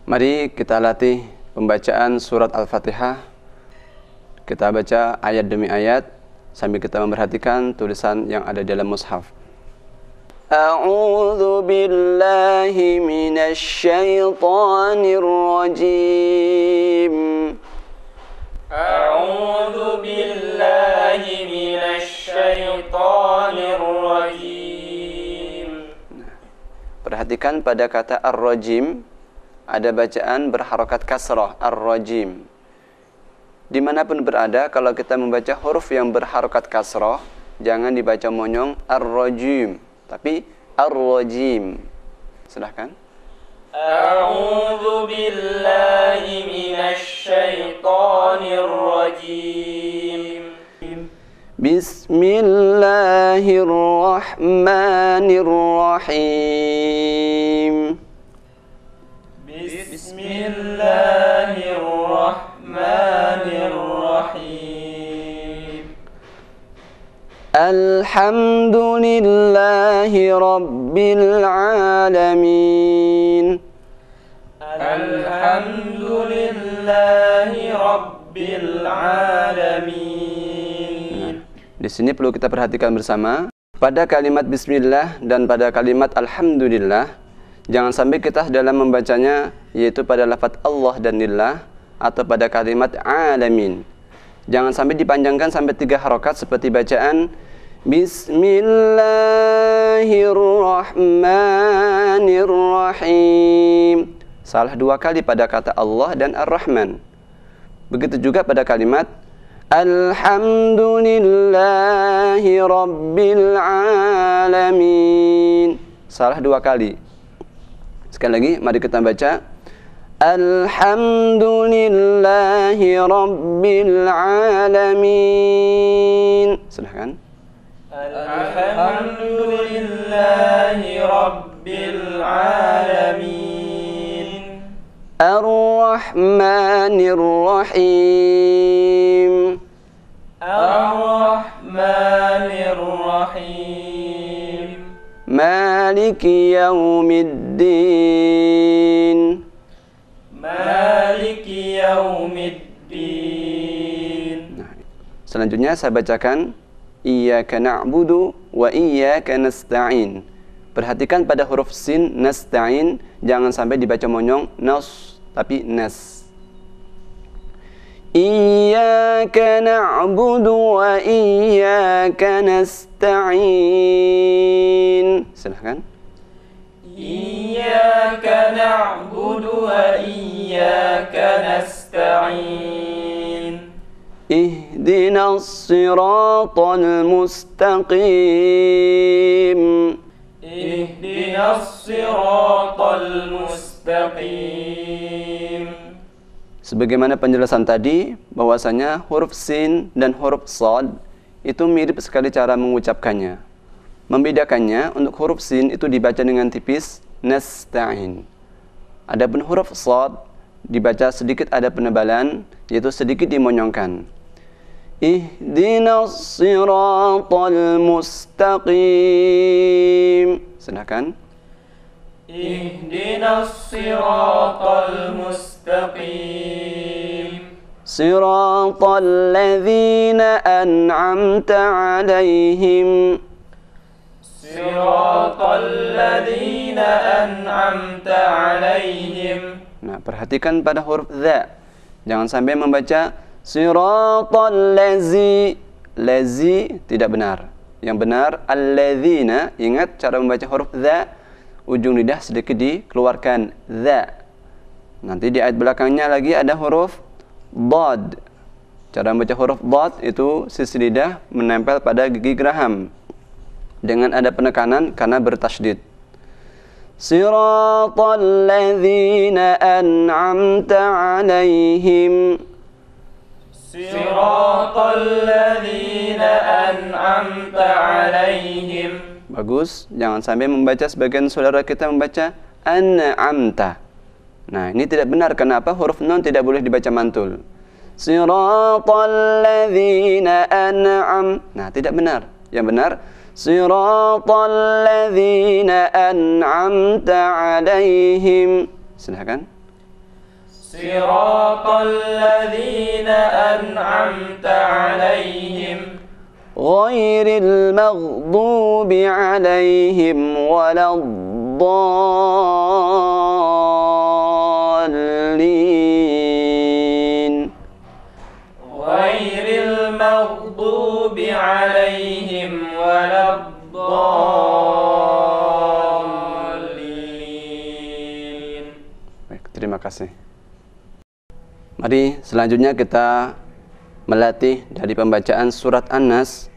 Mari kita latih pembacaan surat Al-Fatihah. Kita baca ayat demi ayat sambil kita memperhatikan tulisan yang ada dalam mushaf. A'udzu billahi minasy syaithanir rajim. A'udzu billahi minasy syaithanir rajim. Perhatikan pada kata ar-rajim, ada bacaan berharokat kasrah, ar-rajim. Dimanapun berada, kalau kita membaca huruf yang berharokat kasrah, jangan dibaca monyong ar-rajim, tapi ar-rajim. Silahkan. A'udzu billahi minasy syaithanir rajim. Bismillahirrahmanirrahim. Bismillahirrahmanirrahim. Alhamdulillahi rabbil alamin. Alhamdulillahi rabbil alamin. Di sini perlu kita perhatikan bersama. Pada kalimat bismillah dan pada kalimat alhamdulillah, jangan sampai kita dalam membacanya yaitu pada lafaz Allah dan lillah atau pada kalimat alamin. Jangan sampai dipanjangkan sampai 3 harokat seperti bacaan Bismillahirrahmanirrahim. Salah 2 kali pada kata Allah dan Ar-Rahman. Begitu juga pada kalimat Alhamdulillahi rabbil alamin. Salah 2 kali. Sekali lagi, mari kita baca Alhamdulillahi rabbil alamin. Silahkan. Alhamdulillahi rabbil alamin. Ar-Rahmanir Rahim. Ar-Rahmanir Rahim. Maliki yaumiddin. Maliki yaumiddin. Nah, selanjutnya saya bacakan Iyyaka na'budu wa iyyaka nasta'in. Perhatikan pada huruf sin nasta'in, jangan sampai dibaca monyong nas, tapi nas. Iyyaka na'budu wa iyyaka nasta'in. Silahkan. Iyyaka na'budu wa iyyaka nasta'in. Ihdinas siratal mustaqim. Ihdinas siratal mustaqim. Sebagaimana penjelasan tadi, bahwasanya huruf sin dan huruf shad itu mirip sekali cara mengucapkannya. Membedakannya, untuk huruf sin itu dibaca dengan tipis nasta'in. Adapun huruf shad dibaca sedikit ada penebalan, yaitu sedikit dimonyongkan. Ihdinas siratal mustaqim. Silakan. Ihdinas siratal mustaqim. Siratal ladzina an'amta 'alaihim. Siratal ladzina an'amta 'alaihim. Nah, perhatikan pada huruf dha. Jangan sampai membaca siratal ladzi. Ladzi tidak benar. Yang benar alladzina. Ingat cara membaca huruf dha, ujung lidah sedikit dikeluarkan, dha. Nanti di ayat belakangnya lagi ada huruf dad. Cara membaca huruf dad itu sisi lidah menempel pada gigi geraham dengan ada penekanan karena bertasydid. Siratal ladzina an'amta 'alaihim. Siratal ladzina an'amta 'alaihim. Bagus, jangan sampai membaca sebagian saudara kita membaca an'amta. Nah, ini tidak benar. Kenapa? Huruf nun tidak boleh dibaca mantul. Siratal ladzina an'am. Nah, tidak benar. Yang benar siratal ladzina an'amta 'alaihim. Silakan. صراط الذين أنعمت عليهم غير المغضوب عليهم ولا الضالين غير المغضوب عليهم ولا الضالين. Baik, terima kasih. Mari selanjutnya kita melatih dari pembacaan surat An-Nas.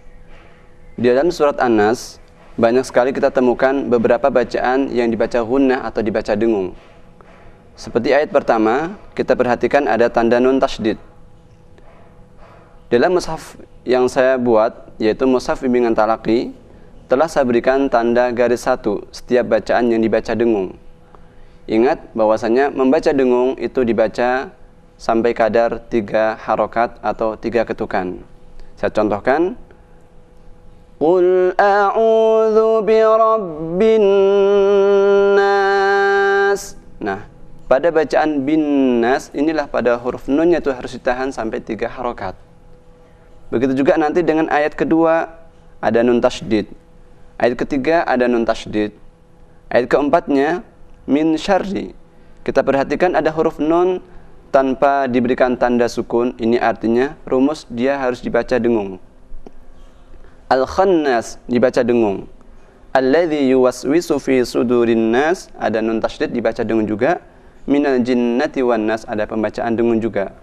Di dalam surat An-Nas banyak sekali kita temukan beberapa bacaan yang dibaca gunnah atau dibaca dengung. Seperti ayat pertama, kita perhatikan ada tanda nun tasydid. Dalam mushaf yang saya buat, yaitu mushaf bimbingan talaqi, telah saya berikan tanda garis satu setiap bacaan yang dibaca dengung. Ingat bahwasanya membaca dengung itu dibaca sampai kadar 3 harokat atau 3 ketukan. Saya contohkan. Qul a'udzu birabbin nas. Nah, pada bacaan bin nas inilah pada huruf nunnya itu harus ditahan sampai 3 harokat. Begitu juga nanti dengan ayat kedua ada nun tasydid. Ayat ketiga ada nun tasydid. Ayat keempatnya min syarri. Kita perhatikan ada huruf nun tanpa diberikan tanda sukun. Ini artinya rumus dia harus dibaca dengung. Al-Khannas dibaca dengung. Alladzi yuwaswisu fi sudurin nas, ada nun tasydid dibaca dengung juga. Minal jinnati wan nas, ada pembacaan dengung juga.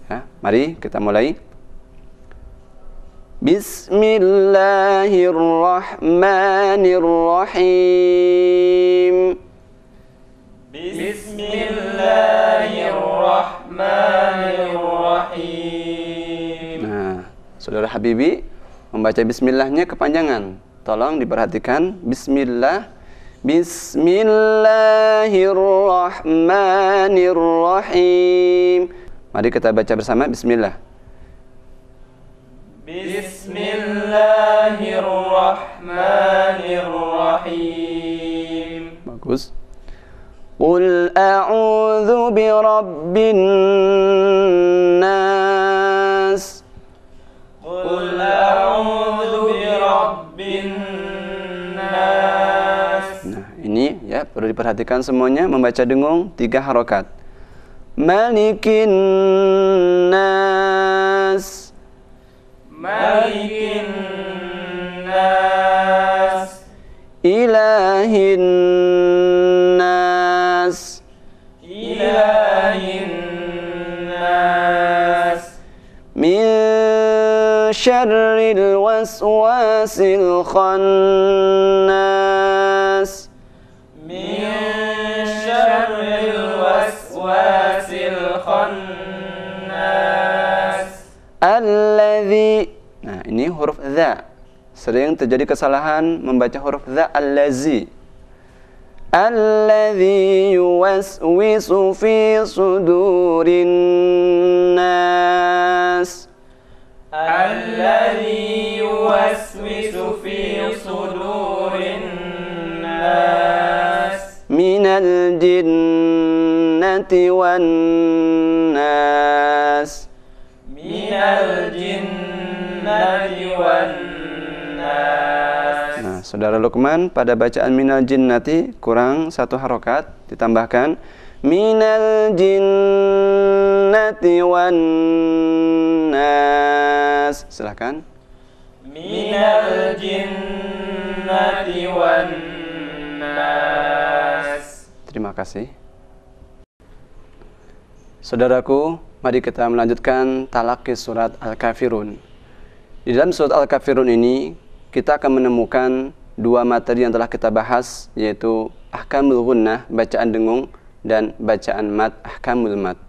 Ya, mari kita mulai. Bismillahirrahmanirrahim. Bismillahirrahmanirrahim. Nah, saudara Habibi membaca bismillahnya kepanjangan. Tolong diperhatikan. Bismillah. Bismillahirrahmanirrahim. Mari kita baca bersama bismillah. Bismillahirrahmanirrahim. Bagus. Qul a'udzu birabbin nas. Qul a'udzu birabbin nas. Nah, ini ya perlu diperhatikan semuanya, membaca dengung 3 harokat. Malikin nas. Malikin nas. Ilahin nas. Ilahin nas. Min syarril waswasil khannas. Min syarril waswasil khannas. Alladzi. Nah, ini huruf dza. Sering terjadi kesalahan membaca huruf dza allazi. Alladzi yuwaswisu fi sudurin nas. Alladzi yuwaswisu fi sudurin nas. Minal jinnati wan nas. Minal jinnati wan nas. Nah, saudara Luqman pada bacaan minal jinnati kurang 1 harokat, ditambahkan minal jinnati wan nas. Silakan. Minal jinnati wan nas. Terima kasih. Saudaraku, mari kita melanjutkan talaqi surat Al-Kafirun. Di dalam surat Al-Kafirun ini kita akan menemukan 2 materi yang telah kita bahas, yaitu ahkamul gunnah, bacaan dengung, dan bacaan mat, ahkamul mat.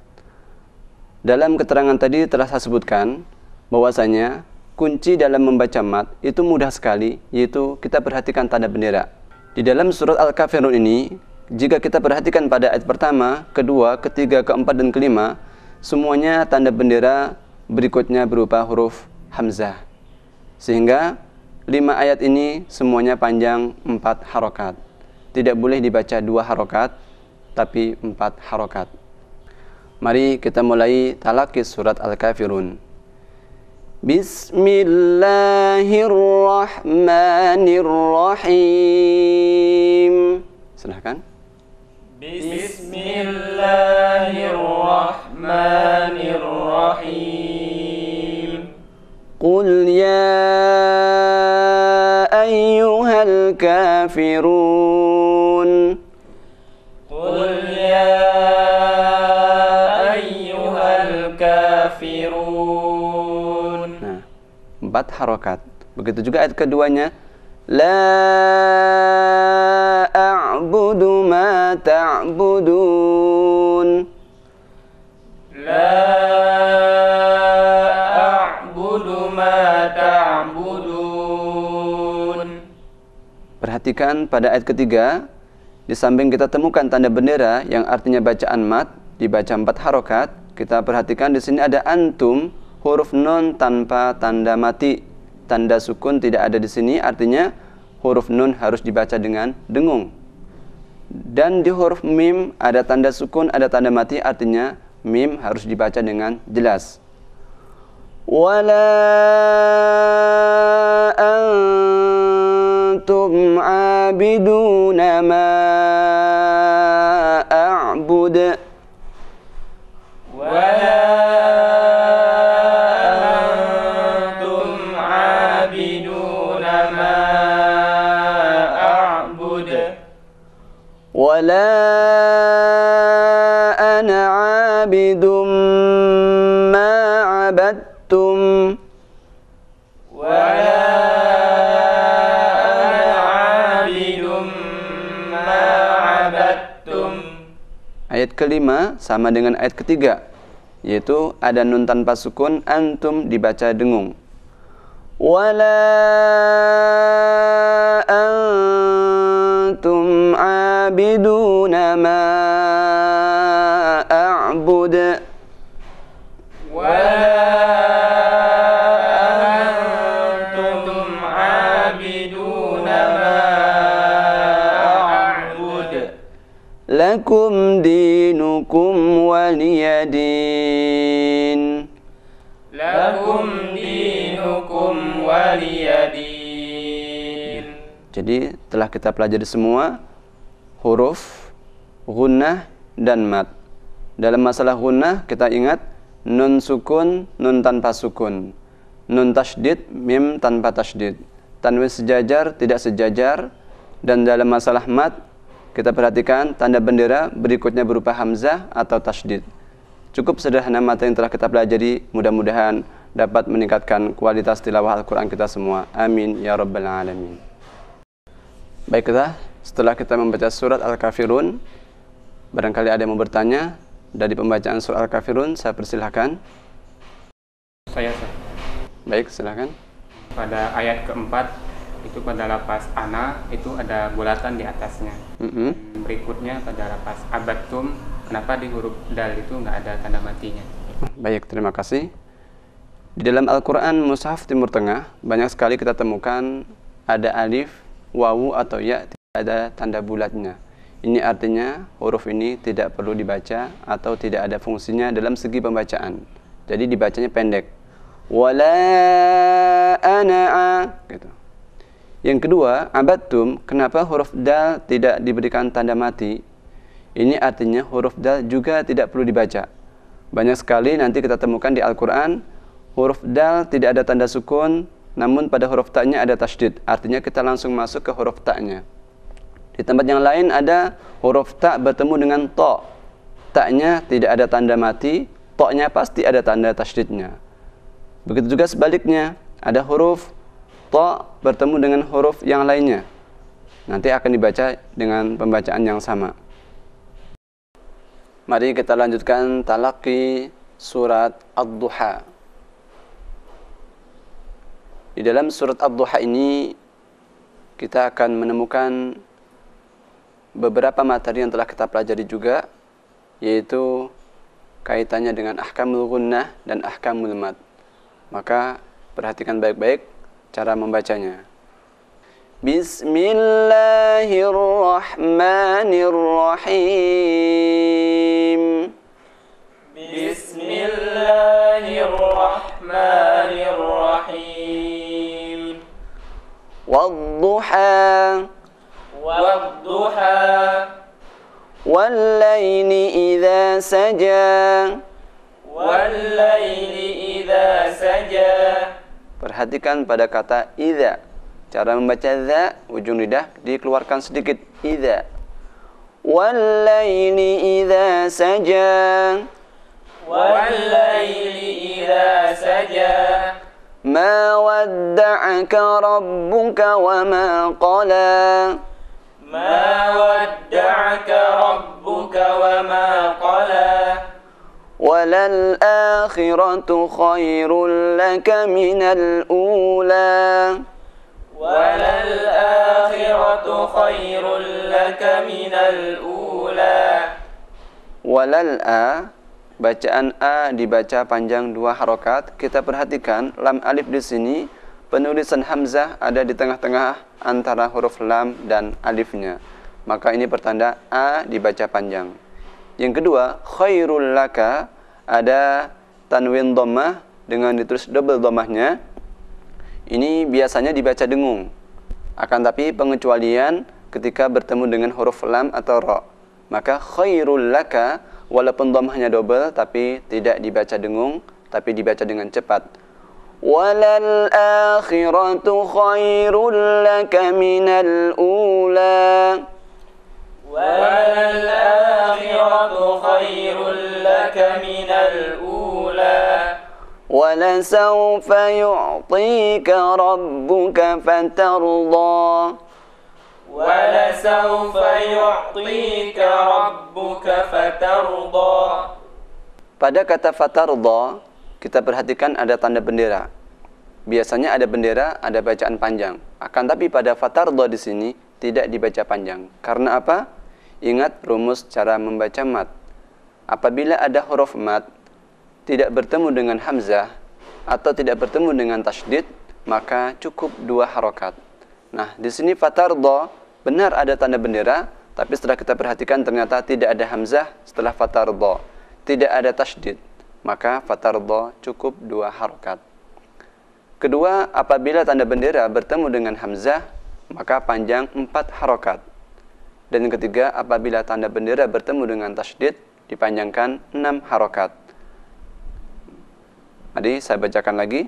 Dalam keterangan tadi telah saya sebutkan bahwasanya kunci dalam membaca mat itu mudah sekali, yaitu kita perhatikan tanda bendera. Di dalam surat Al-Kafirun ini, jika kita perhatikan pada ayat pertama, kedua, ketiga, keempat, dan kelima, semuanya tanda bendera berikutnya berupa huruf hamzah. Sehingga 5 ayat ini semuanya panjang 4 harokat. Tidak boleh dibaca 2 harokat, tapi 4 harokat. Mari kita mulai talaqi surat Al-Kafirun. Bismillahirrahmanirrahim. Silakan. Bismillahirrahmanirrahim. Qul ya ayyuhal kafirun. Qul ya ayyuhal kafirun. Nah, 4 harokat. Begitu juga ayat keduanya. La a'budu ma ta'budun. La a'budu ma ta'budun. Perhatikan pada ayat ketiga, di samping kita temukan tanda bendera yang artinya bacaan mat, dibaca 4 harokat. Kita perhatikan di sini ada antum, huruf nun tanpa tanda mati. Tanda sukun tidak ada di sini, artinya huruf nun harus dibaca dengan dengung. Dan di huruf mim ada tanda sukun, ada tanda mati, artinya mim harus dibaca dengan jelas. Wala antum abiduna ma a'bud. Wala antum abiduna ma a'bud. Wala ana abidum ma abadtum. Wala ana abidum ma abadtum. Ayat kelima sama dengan ayat ketiga, yaitu ada nun tanpa sukun, antum dibaca dengung. Wala antum abiduna ma a'bud. Wala antum abiduna ma a'bud. Lakum dinukum waliyadin. Lakum dinukum waliyadin. Jadi telah kita pelajari semua huruf gunnah dan mat. Dalam masalah gunnah kita ingat nun sukun, nun tanpa sukun. Nun tasydid, mim tanpa tasydid. Tanwin sejajar, tidak sejajar. Dan dalam masalah mat kita perhatikan tanda bendera berikutnya berupa hamzah atau tasydid. Cukup sederhana materi yang telah kita pelajari, mudah-mudahan dapat meningkatkan kualitas tilawah Al-Quran kita semua. Amin ya rabbal alamin. Baiklah, setelah kita membaca surat Al-Kafirun, barangkali ada yang mau bertanya dari pembacaan surat Al-Kafirun, saya persilahkan. Saya Sir. Baik, silahkan. Pada ayat keempat itu pada lapas ana itu ada bulatan di atasnya. Berikutnya pada lapas abatum, kenapa di huruf dal itu nggak ada tanda matinya? Baik, terima kasih. Di dalam Al-Quran Mushaf Timur Tengah banyak sekali kita temukan ada alif, wawu atau ya, tidak ada tanda bulatnya. Ini artinya huruf ini tidak perlu dibaca atau tidak ada fungsinya dalam segi pembacaan. Jadi dibacanya pendek. Wala ana'a gitu. Yang kedua, abattum, kenapa huruf dal tidak diberikan tanda mati? Ini artinya huruf dal juga tidak perlu dibaca. Banyak sekali nanti kita temukan di Al-Quran huruf dal tidak ada tanda sukun, namun pada huruf ta'nya ada tasydid. Artinya kita langsung masuk ke huruf ta'nya. Di tempat yang lain ada huruf ta' bertemu dengan to. Ta'nya tidak ada tanda mati, to-nya pasti ada tanda tasydidnya. Begitu juga sebaliknya, ada huruf to bertemu dengan huruf yang lainnya. Nanti akan dibaca dengan pembacaan yang sama. Mari kita lanjutkan talaqi surat Ad-Duha. Di dalam surat Ad-Duha ini kita akan menemukan beberapa materi yang telah kita pelajari juga, yaitu kaitannya dengan ahkamul gunnah dan ahkamul mad. Maka perhatikan baik-baik cara membacanya. Bismillahirrahmanirrahim. wadduha, والضحى wallaili idza saja. والليل إذا سجى. Perhatikan pada kata idza. Cara membaca za, ujung lidah dikeluarkan sedikit. Idza. Wallaili idza saja. والليل إذا سجى. Ma wadda'aka rabbuka wa ma qala. ما ودعك ربك وما قلى. وللآخرة خير لك من الأولى. وللآخرة خير لك من الأولى. Walal-a, bacaan a dibaca panjang 2 harokat. Kita perhatikan lam alif di sini, penulisan hamzah ada di tengah-tengah antara huruf lam dan alifnya. Maka ini pertanda a dibaca panjang. Yang kedua, khairul laka, ada tanwin dhammah dengan ditulis double dhammahnya. Ini biasanya dibaca dengung. Akan tapi pengecualian ketika bertemu dengan huruf lam atau ra. Maka khairul laka, walaupun dhammahnya double tapi tidak dibaca dengung, tapi dibaca dengan cepat. Walal akhiratu khairul laka minal ula. وللآخرة خير لك من الأولى. ولسوف يعطيك ربك فترضى. ولسوف يعطيك ربك فترضى. Pada kata fatarda, kita perhatikan ada tanda bendera. Biasanya ada bendera, ada bacaan panjang. Akan tapi pada fatarda di sini tidak dibaca panjang. Karena apa? Ingat rumus cara membaca mat. Apabila ada huruf mat tidak bertemu dengan hamzah atau tidak bertemu dengan tasydid, maka cukup 2 harokat. Nah, di sini fatarda benar ada tanda bendera, tapi setelah kita perhatikan ternyata tidak ada hamzah setelah fatarda, tidak ada tasydid, maka fatarda cukup 2 harokat. Kedua, apabila tanda bendera bertemu dengan hamzah, maka panjang 4 harokat. Dan yang ketiga, apabila tanda bendera bertemu dengan tasydid, dipanjangkan 6 harokat. Mari saya bacakan lagi.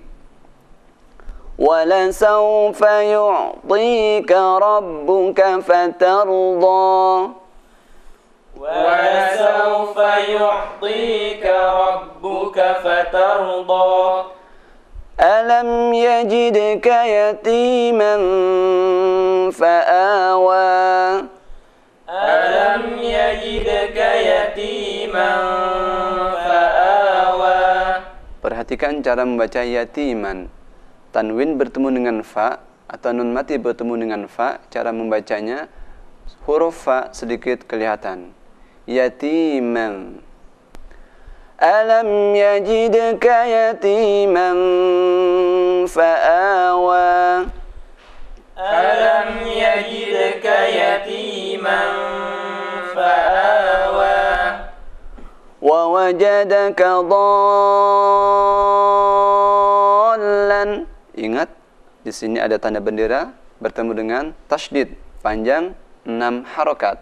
وَلَسَوْفَ يُعْطِيكَ رَبُّكَ فَتَرْضَى. وَلَسَوْفَ يُعْطِيكَ رَبُّكَ فَتَرْضَى. أَلَمْ يَجِدْكَ يَتِيمًا فَآوَى. أَلَمْ يَجِدْكَ يَتِيمًا فَآوَى. Perhatikan cara membaca yatiman. Tanwin bertemu dengan fa atau nun mati bertemu dengan fa, cara membacanya huruf fa sedikit kelihatan. Yatiman. Alam yajidka yatiman fa'awa. أَلَمْ يَجِدْكَ يَتِيمًا فَآوَى. وَوَجَدَكَ ضَالًّا. Ingat, di sini ada tanda bendera bertemu dengan tasydid, panjang 6 harokat.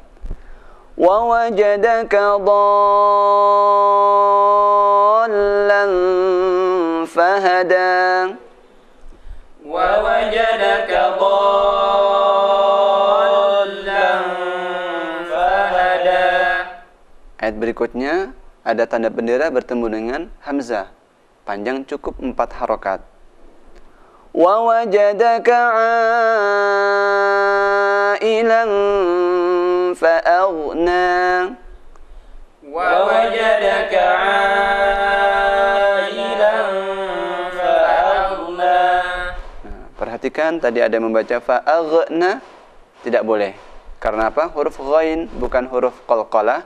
وَوَجَدَكَ ضَالًّا فَهَدَى. وَوَجَدَكَ ضَالًّا فَهَدَى. Ayat berikutnya ada tanda bendera bertemu dengan hamzah, panjang cukup 4 harokat. وَوَجَدَكَ عَائِلًا فَأَغْنَى. وَوَجَدَكَ عَائِلًا فَأَغْنَى. Perhatikan tadi ada membaca fa'aghna, tidak boleh. Karena apa? Huruf ghain bukan huruf qalqalah.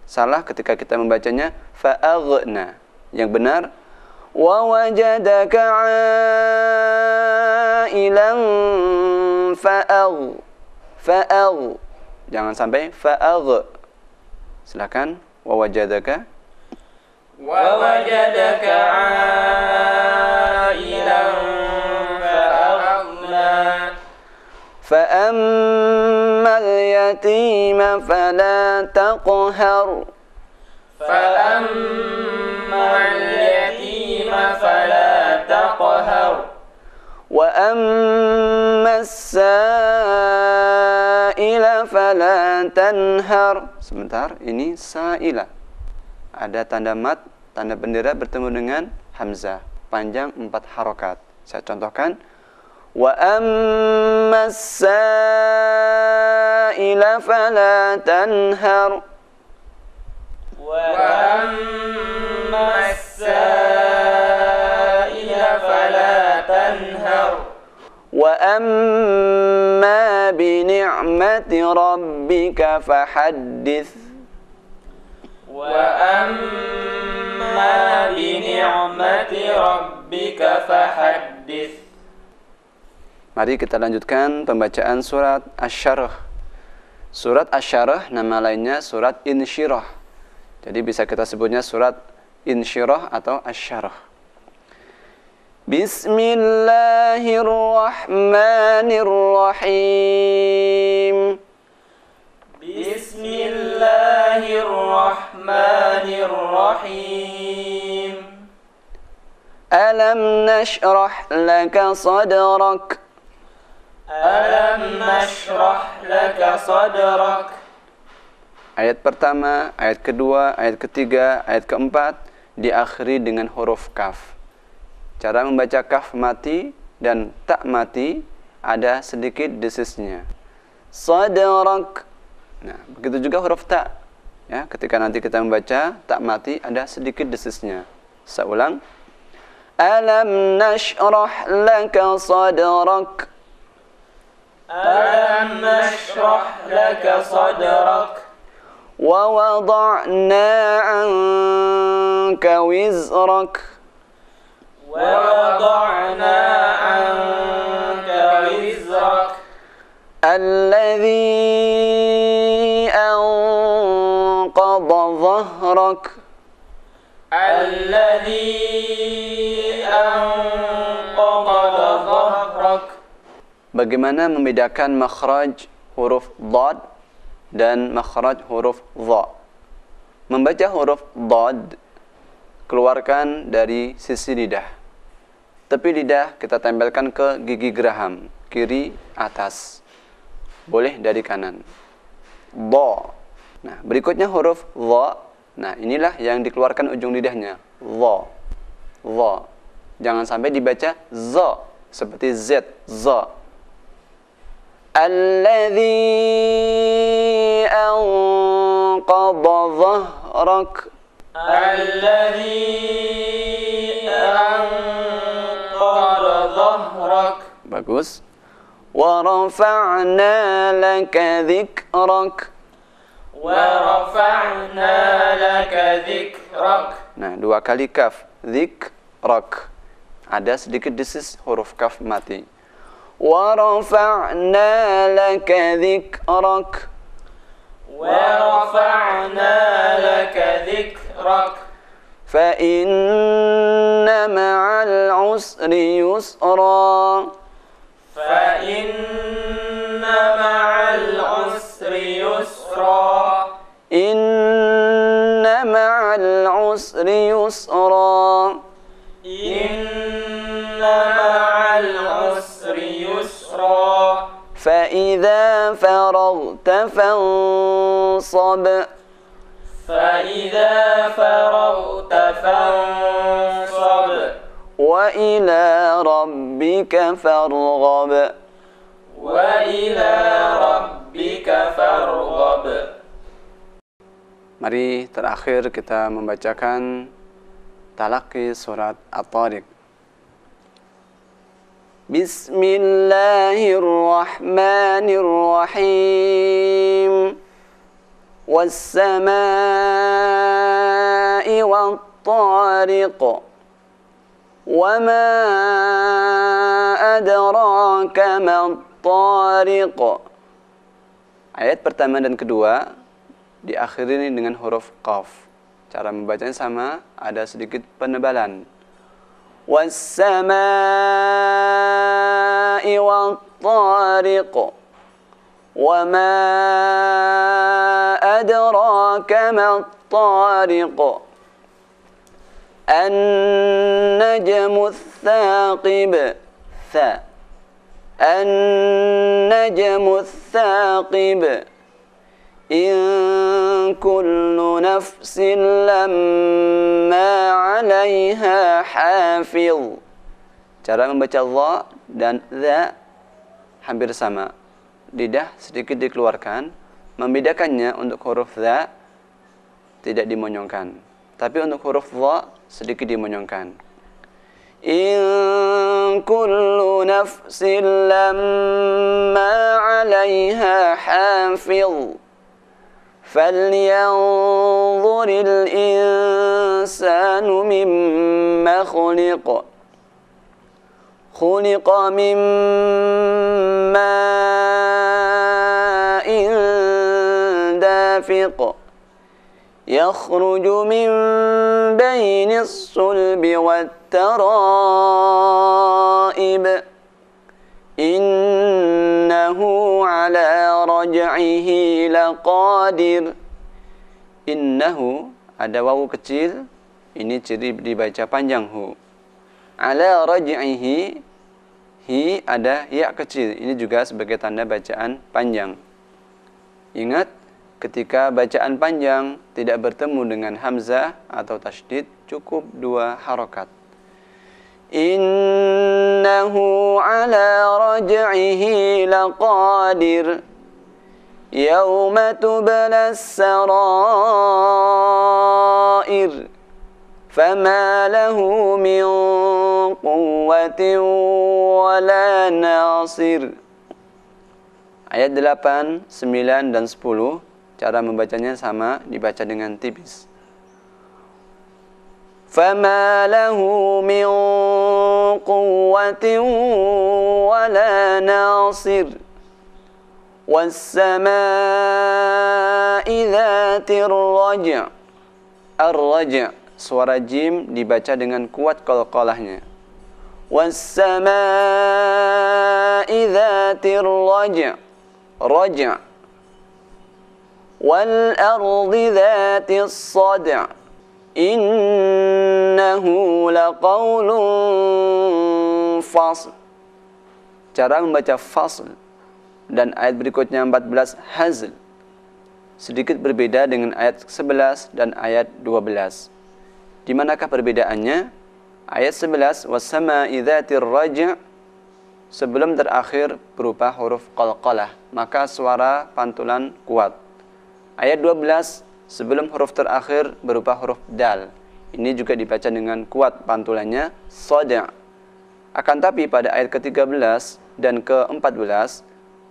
Salah ketika kita membacanya fa'aghna. Yang benar وَوَجَدَكَ عَائِلًا فَأَغْ. Jangan sampai fa'agh. Silakan وَوَجَدَكَ. وَوَجَدَكَ عَائِلًا فَأَغْنَى. فأما اليتيم فلا تقهر فأما اليتيم فلا تقهر وأما السائل فلا تنهر. Sebentar, ini sa'ila. Ada tanda mat, tanda bendera bertemu dengan hamzah. Panjang 4 harokat. Saya contohkan. وَأَمَّا السَّائِلَ فَلَا تَنْهَرْ وَأَمَّا السَّائِلَ فَلَا تَنْهَرْ وَأَمَّا بِنِعْمَةِ رَبِّكَ فَحَدِّثْ وَأَمَّا بِنِعْمَةِ رَبِّكَ فَحَدِّثْ. Mari kita lanjutkan pembacaan surat Asy-Syarh. Surat Asy-Syarh nama lainnya surat Insyirah. Jadi bisa kita sebutnya surat Insyirah atau Asy-Syarh. Bismillahirrahmanirrahim. Bismillahirrahmanirrahim. Alam nashrah laka sadrak. Alam nashrah laka sadrak. Ayat pertama, ayat kedua, ayat ketiga, ayat keempat diakhiri dengan huruf kaf. Cara membaca kaf mati dan tak mati ada sedikit desisnya. Sadrak. Nah, begitu juga huruf ta. Ya, ketika nanti kita membaca tak mati ada sedikit desisnya. Saya ulang. Alam nashrah laka sadrak. Alam nashrah laka sadrak. Wa wada'na 'anka wizrak. Wa wada'na 'anka wizrak. Alladhi anqadha dhahrak. Alladhi anqadha dhahrak. Bagaimana membedakan makhraj huruf dhad dan makhraj huruf dha? Membaca huruf dhad keluarkan dari sisi lidah. Tepi lidah kita tempelkan ke gigi geraham kiri atas. Boleh dari kanan. Dha. Nah, berikutnya huruf dha. Nah, inilah yang dikeluarkan ujung lidahnya. Dha. Dha. Jangan sampai dibaca za seperti z, za. Alladhi anqadha dhahrak. Alladhi anqadha dhahrak. Bagus. Wa rafa'na laka dhikrak. Wa rafa'na laka dhikrak. Nah, 2 kali kaf. Dhikrak. Ada sedikit desis huruf kaf mati. Wa rafa'na laka dhikrak. Wa rafa'na laka dhikrak. Fa inna ma'al usri yusra. Fa inna ma'al usri yusra. Inna ma'al usri yusra. Inna ma'al usri yusra. فإذا فرغت فانصب. فإذا فرغت فانصب. وإلى ربك فارغب. وإلى ربك فارغب. Mari terakhir kita membacakan talaqi surat At-Tariq. Bismillahirrahmanirrahim. Was-samaa'i wat-tariq. Wama adraka mat-tariq. Ayat pertama dan kedua diakhiri dengan huruf qaf. Cara membacanya sama, ada sedikit penebalan. Was-samaa'i wat-tariq. وما أدراك ما الطارق النجم الثاقب النجم الثاقب إن كل نفس لما عليها حافظ. Cara membaca dha dan dha hampir sama. Lidah sedikit dikeluarkan. Membedakannya untuk huruf dha tidak dimonyongkan. Tapi untuk huruf dha sedikit dimonyongkan. In kullu nafsin lamma 'alaiha hafiz falyanzuril insanu mimma khuliqa min ma'in dafiq يخرج من بين الصلب والترائب إنه على رجعه لقادر. Innahu ada wawu kecil, ini ciri dibaca panjang hu. Ala raj'ihi, hi ada ya kecil, ini juga sebagai tanda bacaan panjang. Ingat, ketika bacaan panjang tidak bertemu dengan hamzah atau tasydid, cukup 2 harokat. Innahu ala raj'ihi laqadir yawma tubla as-sarair fama lahu min quwwatin wala nasir. Ayat 8, 9, dan 10 cara membacanya sama, dibaca dengan tipis. Fama lahu min quwwatin wala nasir was-samaa'i dzatir raja'. Ar-raja', suara jim dibaca dengan kuat qalqalahnya. Was-samaa'i dzatir raja'. Raja' wal ardi dzatis sad'a innahu laqaulun fasl. Cara membaca fasl dan ayat berikutnya 14 hazl sedikit berbeda dengan ayat 11 dan ayat 12. Di manakah perbedaannya? Ayat 11 was-samaa'i dzatir raja' sebelum terakhir berupa huruf qalqalah, maka suara pantulan kuat. Ayat 12 sebelum huruf terakhir berupa huruf dal. Ini juga dibaca dengan kuat pantulannya sada'. Akan tapi pada ayat ke-13 dan ke-14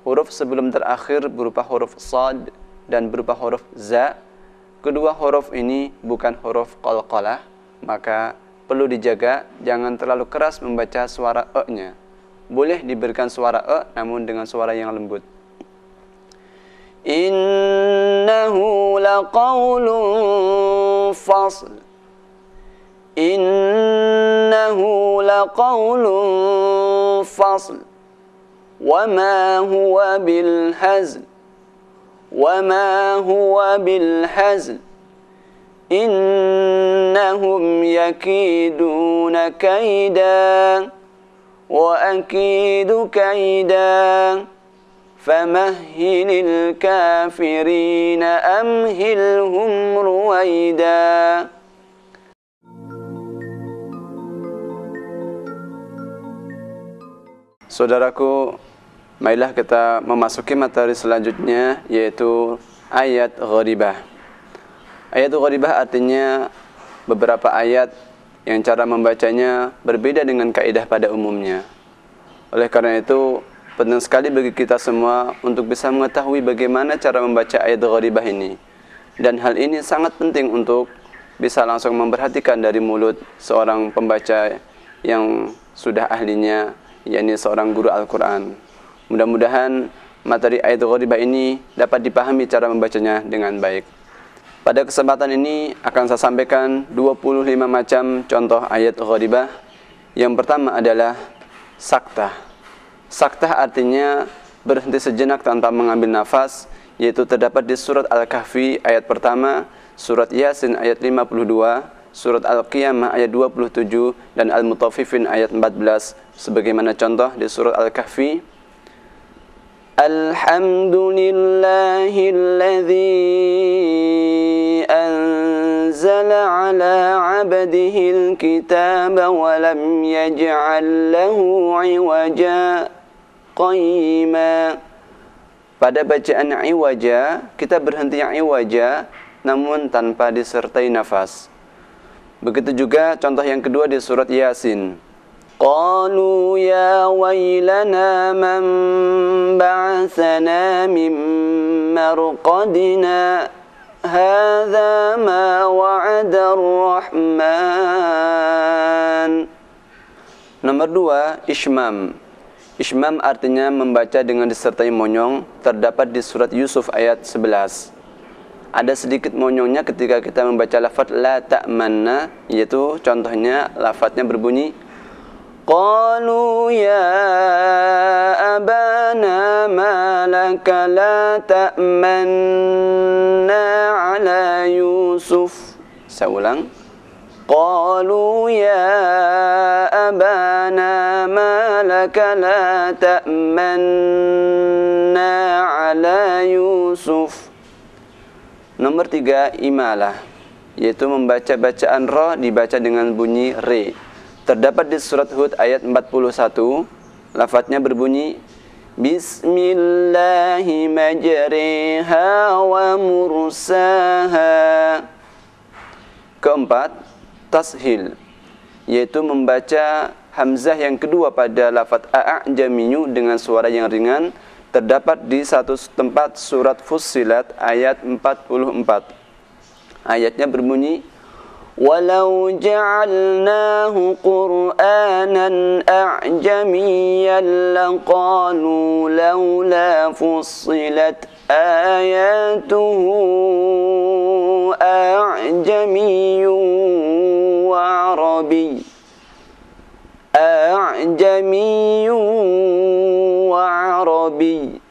huruf sebelum terakhir berupa huruf sad dan berupa huruf za. Kedua huruf ini bukan huruf qalqalah, maka perlu dijaga jangan terlalu keras membaca suara e-nya. Boleh diberikan suara e namun dengan suara yang lembut. Innahu laqaulun fasl. Innahu laqaulun fasl. Wama huwa bil hazl. Wama huwa bil hazl. Innahum yakiduna kaida wa akidu kaida. فَمَهِّلِ الْكَافِرِينَ أَمْهِلْهُمْ رُوَيْدًا. Saudaraku, marilah kita memasuki materi selanjutnya, yaitu ayat gharibah. Ayat gharibah artinya beberapa ayat yang cara membacanya berbeda dengan kaidah pada umumnya. Oleh karena itu, penting sekali bagi kita semua untuk bisa mengetahui bagaimana cara membaca ayat gharibah ini. Dan hal ini sangat penting untuk bisa langsung memperhatikan dari mulut seorang pembaca yang sudah ahlinya, yakni seorang guru Al-Quran. Mudah-mudahan materi ayat gharibah ini dapat dipahami cara membacanya dengan baik. Pada kesempatan ini akan saya sampaikan 25 macam contoh ayat gharibah. Yang pertama adalah saktah. Saktah artinya berhenti sejenak tanpa mengambil nafas, yaitu terdapat di surat Al-Kahfi ayat pertama, surat Yasin ayat 52, surat Al-Qiyamah ayat 27, dan Al-Mutaffifin ayat 14. Sebagaimana contoh di surat Al-Kahfi, Alhamdulillahilladzi anzala ala abdihil kitaba wa lam yaj'al lahu 'iwaja qayyima. Pada bacaan iwaja, kita berhenti yang iwaja namun tanpa disertai nafas. Begitu juga contoh yang kedua di surat Yasin. Qalu ya wailana man ba'athana min marqadina hadza ma wa'ada ar-rahman. Nomor 2, Ishmam. Ishmam artinya membaca dengan disertai monyong, terdapat di surat Yusuf ayat 11. Ada sedikit monyongnya ketika kita membaca lafaz la ta'manna, yaitu contohnya lafaznya berbunyi Qalu ya abana ma laka la ta'manna ala Yusuf. Saya ulang. Qalu ya abana ma laka la ta'manna ala Yusuf. Nomor 3, imalah, yaitu membaca bacaan ro dibaca dengan bunyi re. Terdapat di surat Hud ayat 41, lafadznya berbunyi Bismillahi majriha wa mursaha. Keempat, tashil, yaitu membaca hamzah yang kedua pada lafadz a'jamiyu dengan suara yang ringan. Terdapat di satu tempat surat Fussilat ayat 44. Ayatnya berbunyi Walau ja'alnahu Qur'anan a'jamiyyan laqalu laula fussilat ayatuhu a'jamiyyun wa arabiy. A'jamiyyun wa arabiy.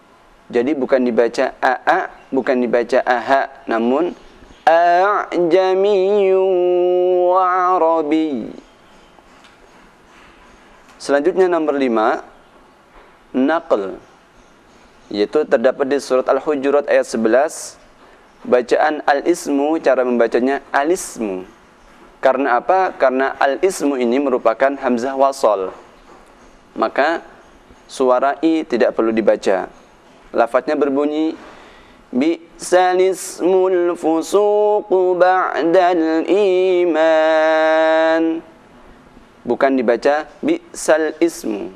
Jadi bukan dibaca a'a, bukan dibaca aha, namun a'jamiyyun wa arabi. Selanjutnya nomor 5, naql, yaitu terdapat di surat Al-Hujurat ayat 11. Bacaan al-ismu, cara membacanya al-ismu. Karena apa? Karena al-ismu ini merupakan hamzah wasal, maka suara i tidak perlu dibaca. Lafadznya berbunyi Bi'sal ismul fusuqu ba'dal iman. Bukan dibaca bi'sal ismu.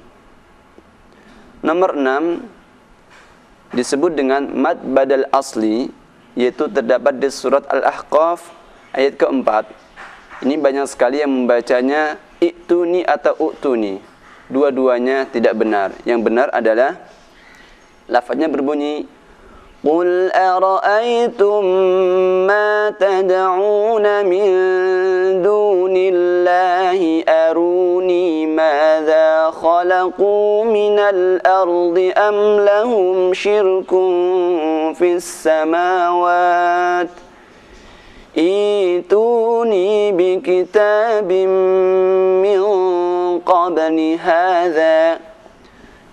Nomor 6 disebut dengan mad badal asli, yaitu terdapat di surat Al-Ahqaf ayat keempat. Ini banyak sekali yang membacanya i'tuni atau u'tuni. Dua-duanya tidak benar. Yang benar adalah lafadznya berbunyi Qul ara'aytum ma tad'una min dunillahi aruni madza khalaqu minal ardi am lahum syirkun fis samawat ituni bi kitabim min qabli hadza.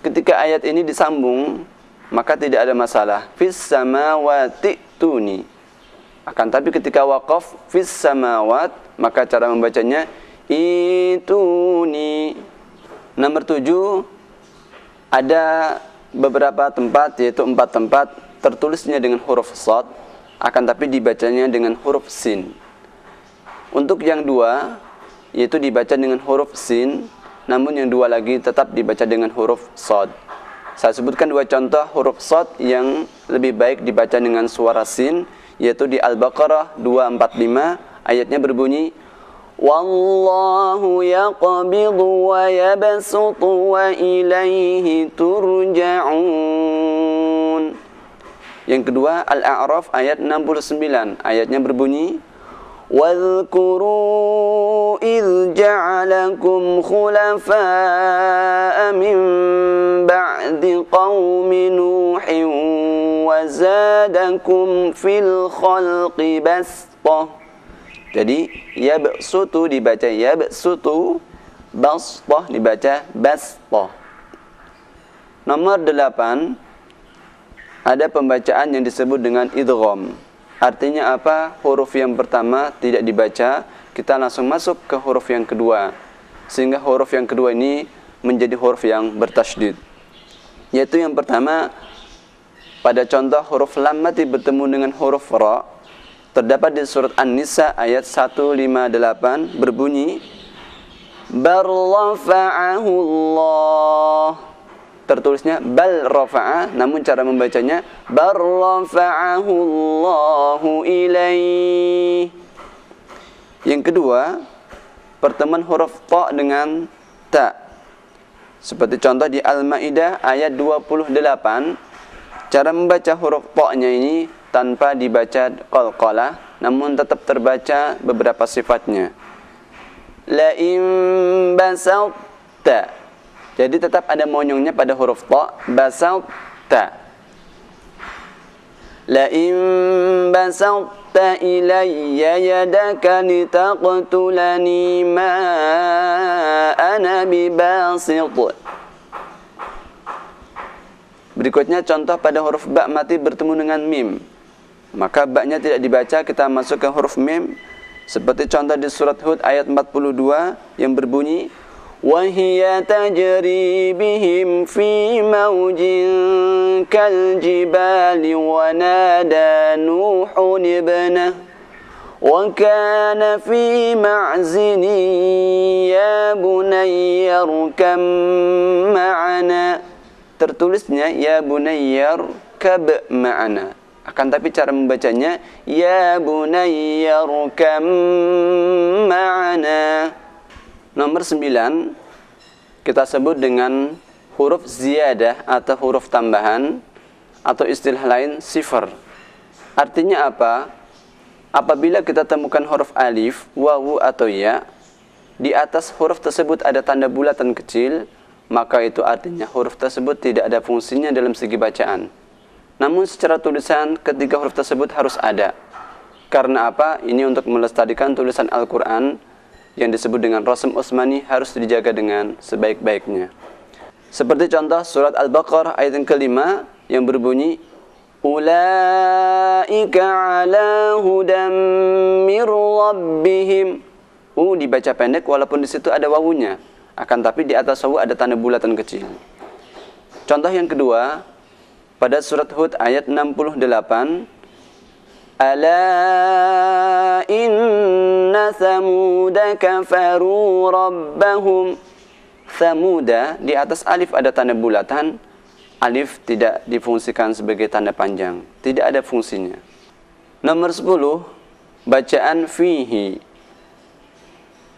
Ketika ayat ini disambung, maka tidak ada masalah. Fis samawati tuni. Akan tapi ketika waqaf fis samawat, maka cara membacanya ituni. Nomor 7, ada beberapa tempat, yaitu 4 tempat tertulisnya dengan huruf shad, akan tapi dibacanya dengan huruf sin. Untuk yang 2, yaitu dibaca dengan huruf sin, namun yang 2 lagi tetap dibaca dengan huruf shad. Saya sebutkan 2 contoh huruf shad yang lebih baik dibaca dengan suara sin, yaitu di Al-Baqarah 245, ayatnya berbunyi Wallahu yaqbidu wa yabsutu wa ilaihi turja'un. Yang kedua Al-A'raf ayat 69, ayatnya berbunyi Wadhkuru idh ja'alakum khulafa'a min ba'di qaumi Nuhin wa zadakum fil khalqi bastah. Jadi yabsutu dibaca yabsutu, bastah dibaca bastah. Nomor 8, ada pembacaan yang disebut dengan idgham. Artinya apa? Huruf yang pertama tidak dibaca, kita langsung masuk ke huruf yang kedua. Sehingga huruf yang kedua ini menjadi huruf yang bertasydid. Yaitu yang pertama, pada contoh huruf lam mati bertemu dengan huruf ra, terdapat di surat An-Nisa ayat 158 berbunyi bal rafa'ahu Allah. Tertulisnya bal rafa'a, namun cara membacanya bal rafa'ahu Allahu ilaih. Yang kedua, pertemuan huruf ta dengan ta. Seperti contoh di Al-Maidah ayat 28, cara membaca huruf ta-nya ini tanpa dibaca qalqalah, namun tetap terbaca beberapa sifatnya. La in basatta. Jadi tetap ada monyongnya pada huruf ta, basatta. La in basatta ilayya yadaka litaqtulani ma ana bibasit. Berikutnya contoh pada huruf ba mati bertemu dengan mim. Maka ba-nya tidak dibaca, kita masuk ke huruf mim. Seperti contoh di surat Hud ayat 42 yang berbunyi وَهِيَ تَجْرِي بِهِمْ فِي مَوْجٍ كَالْجِبَالِ وَنَادَى نُوحٌ ابْنَهُ وَكَانَ فِي مَعْزِلٍ يَا بُنَيَّ ارْكَبْ مَعَنَا. Tertulisnya ya bunayya irkab ma'ana. Akan tapi cara membacanya ya bunayya irkab ma'ana. Nomor 9, kita sebut dengan huruf ziyadah atau huruf tambahan, atau istilah lain sifar. Artinya apa? Apabila kita temukan huruf alif, wawu atau ya, di atas huruf tersebut ada tanda bulatan kecil, maka itu artinya huruf tersebut tidak ada fungsinya dalam segi bacaan. Namun secara tulisan ketiga huruf tersebut harus ada. Karena apa? Ini untuk melestarikan tulisan Al-Quran yang disebut dengan Rasm Utsmani harus dijaga dengan sebaik-baiknya. Seperti contoh surat Al-Baqarah ayat yang kelima yang berbunyi Ulaika ala hudam mir rabbihim. Dibaca pendek walaupun di situ ada wawunya. Akan tapi di atas wawu ada tanda bulatan kecil. Contoh yang kedua pada surat Hud ayat 68, Ala inna Thamuda kafaru rabbahum. Thamuda, di atas alif ada tanda bulatan. Alif tidak difungsikan sebagai tanda panjang, tidak ada fungsinya. Nomor 10, bacaan fihi.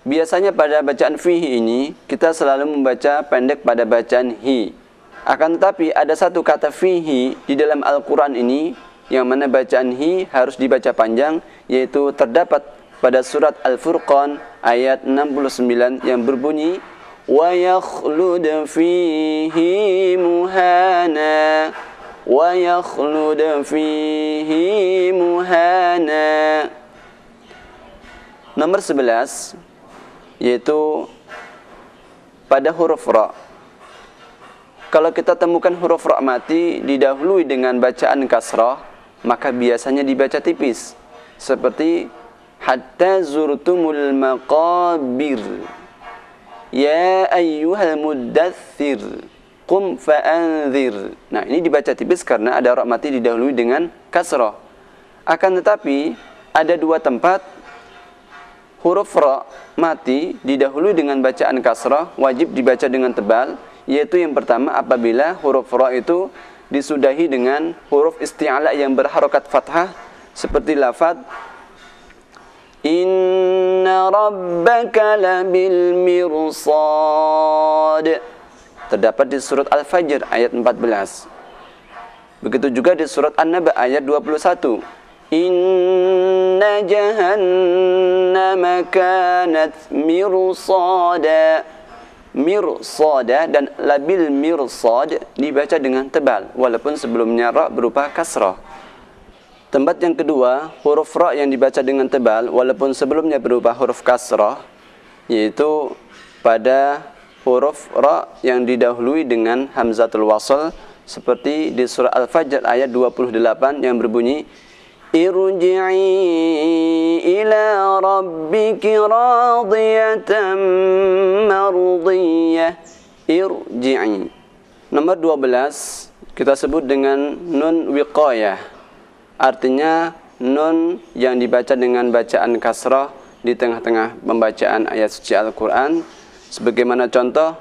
Biasanya pada bacaan fihi ini kita selalu membaca pendek pada bacaan hi. Akan tetapi ada satu kata fihi di dalam Al-Quran ini yang mana bacaan hi harus dibaca panjang, yaitu terdapat pada surat Al-Furqan ayat 69 yang berbunyi wa yakhlud fihi muhana wa yakhlud fihi muhana. Nomor 11 yaitu pada huruf ra. Kalau kita temukan huruf ra mati didahului dengan bacaan kasrah, maka biasanya dibaca tipis, seperti hatta zurtumul maqabir, ya ayyuhal muddathir qum fa'anzir. Nah, ini dibaca tipis karena ada ra mati didahului dengan kasrah. Akan tetapi ada dua tempat huruf ra mati didahului dengan bacaan kasrah wajib dibaca dengan tebal, yaitu yang pertama apabila huruf ra itu disudahi dengan huruf isti'ala yang berharokat fathah, seperti lafaz Inna rabbaka labil mirsad, terdapat di surat Al-Fajr ayat 14. Begitu juga di surat An-Naba ayat 21. Inna جهنم كانت مرصادا. Mirsada dan labil mirsad dibaca dengan tebal walaupun sebelumnya ra berupa kasrah. Tempat yang kedua, huruf ra yang dibaca dengan tebal walaupun sebelumnya berupa huruf kasrah, yaitu pada huruf ra yang didahului dengan hamzatul wasl seperti di surah Al-Fajr ayat 28 yang berbunyi irji'i ila rabbiki radiyatan mardiyah. Irji'i. Nomor 12 kita sebut dengan nun wiqayah. Artinya nun yang dibaca dengan bacaan kasrah di tengah-tengah pembacaan ayat suci Al-Quran. Sebagaimana contoh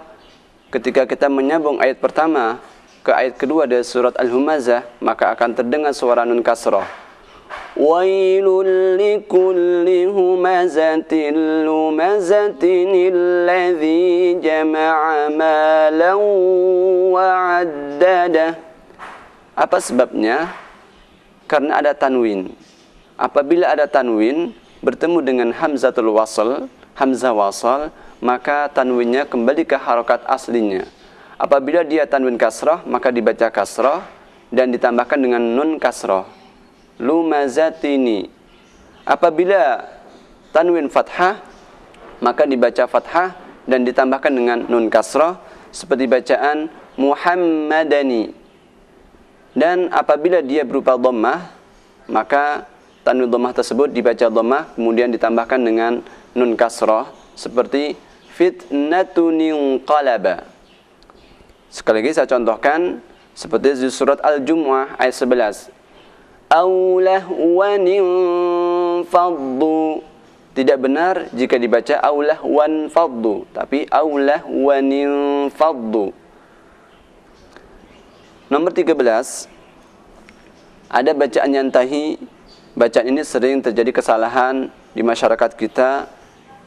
ketika kita menyambung ayat pertama ke ayat kedua dari surat Al-Humazah, maka akan terdengar suara nun kasrah. Wailul likulli humazatin lumazatin alladzi jama'a malan wa 'addada. Apa sebabnya? Karena ada tanwin. Apabila ada tanwin bertemu dengan hamzatul wasl, hamzah wasl, maka tanwinnya kembali ke harokat aslinya. Apabila dia tanwin kasrah, maka dibaca kasrah dan ditambahkan dengan nun kasrah. Lumazatini. Apabila tanwin fathah, maka dibaca fathah dan ditambahkan dengan nun kasrah seperti bacaan Muhammadani. Dan apabila dia berupa dhammah, maka tanwin dhammah tersebut dibaca dhammah kemudian ditambahkan dengan nun kasrah seperti fitnatun inqalaba. Sekali lagi saya contohkan seperti di surat Al-Jumu'ah ayat 11. Aulah wanin faddu. Tidak benar jika dibaca aulah wan faddu, tapi aulah wanin faddu. Nomor 13, ada bacaan yantahi. Bacaan ini sering terjadi kesalahan di masyarakat kita,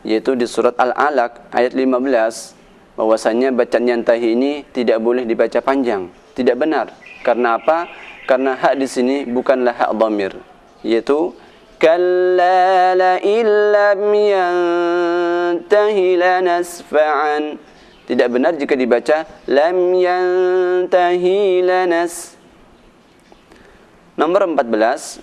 yaitu di surat Al-Alaq ayat 15, bahwasanya bacaan yantahi ini tidak boleh dibaca panjang. Tidak benar. Karena apa? Karena hak di sini bukanlah hak dhamir, yaitu kalla la illam yantahi lanasfa'an. Tidak benar jika dibaca lam yantahi lanas. Nomor 14,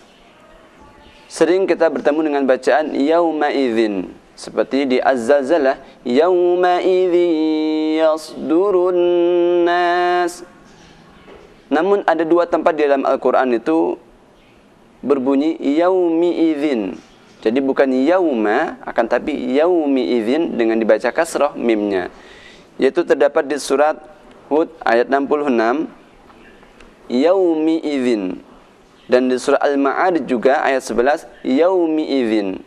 sering kita bertemu dengan bacaan yauma idzin seperti di Az-Zalzalah, yauma idzin yasdurun nas. Namun ada dua tempat di dalam Al-Quran itu berbunyi yaumi idzin. Jadi bukan yauma, akan tapi yaumi idzin dengan dibaca kasrah mimnya. Yaitu terdapat di surat Hud ayat 66, yaumi idzin. Dan di surah Al-Ma'arij juga ayat 11, yaumi idzin.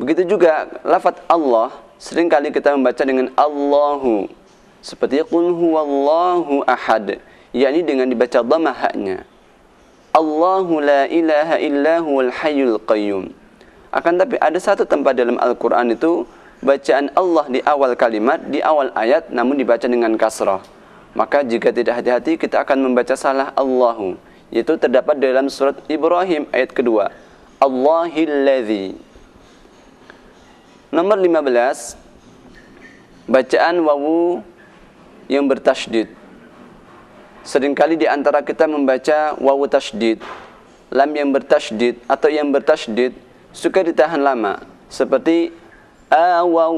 Begitu juga lafaz Allah, seringkali kita membaca dengan Allahu. Seperti qul huwallahu ahad, yakni dengan dibaca dhammah haknya. Allahu la ilaha illa huwal hayyul qayyum. Akan tapi ada satu tempat dalam Al-Quran itu bacaan Allah di awal kalimat, di awal ayat, namun dibaca dengan kasrah. Maka jika tidak hati-hati kita akan membaca salah Allahu. Yaitu terdapat dalam surat Ibrahim ayat kedua, Allahilladzi. Nomor 15, bacaan wawu yang bertasydid. Seringkali di antara kita membaca wawu tasydid, lam yang bertasydid atau yang bertasydid suka ditahan lama, seperti awaw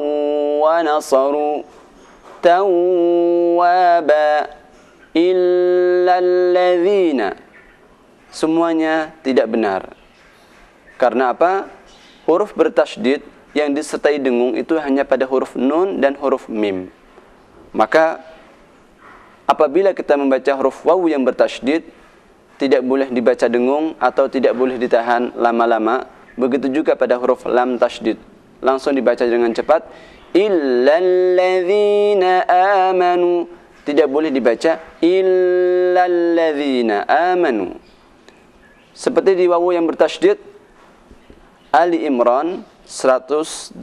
wa nasaru tawwaba illalladzina. Semuanya tidak benar. Karena apa? Huruf bertasydid yang disertai dengung itu hanya pada huruf nun dan huruf mim. Maka apabila kita membaca huruf wawu yang bertasydid, tidak boleh dibaca dengung atau tidak boleh ditahan lama-lama. Begitu juga pada huruf lam tasydid, langsung dibaca dengan cepat. Illalladzina amanu, tidak boleh dibaca illalladzina amanu. Seperti di wawu yang bertasydid Ali Imran 188,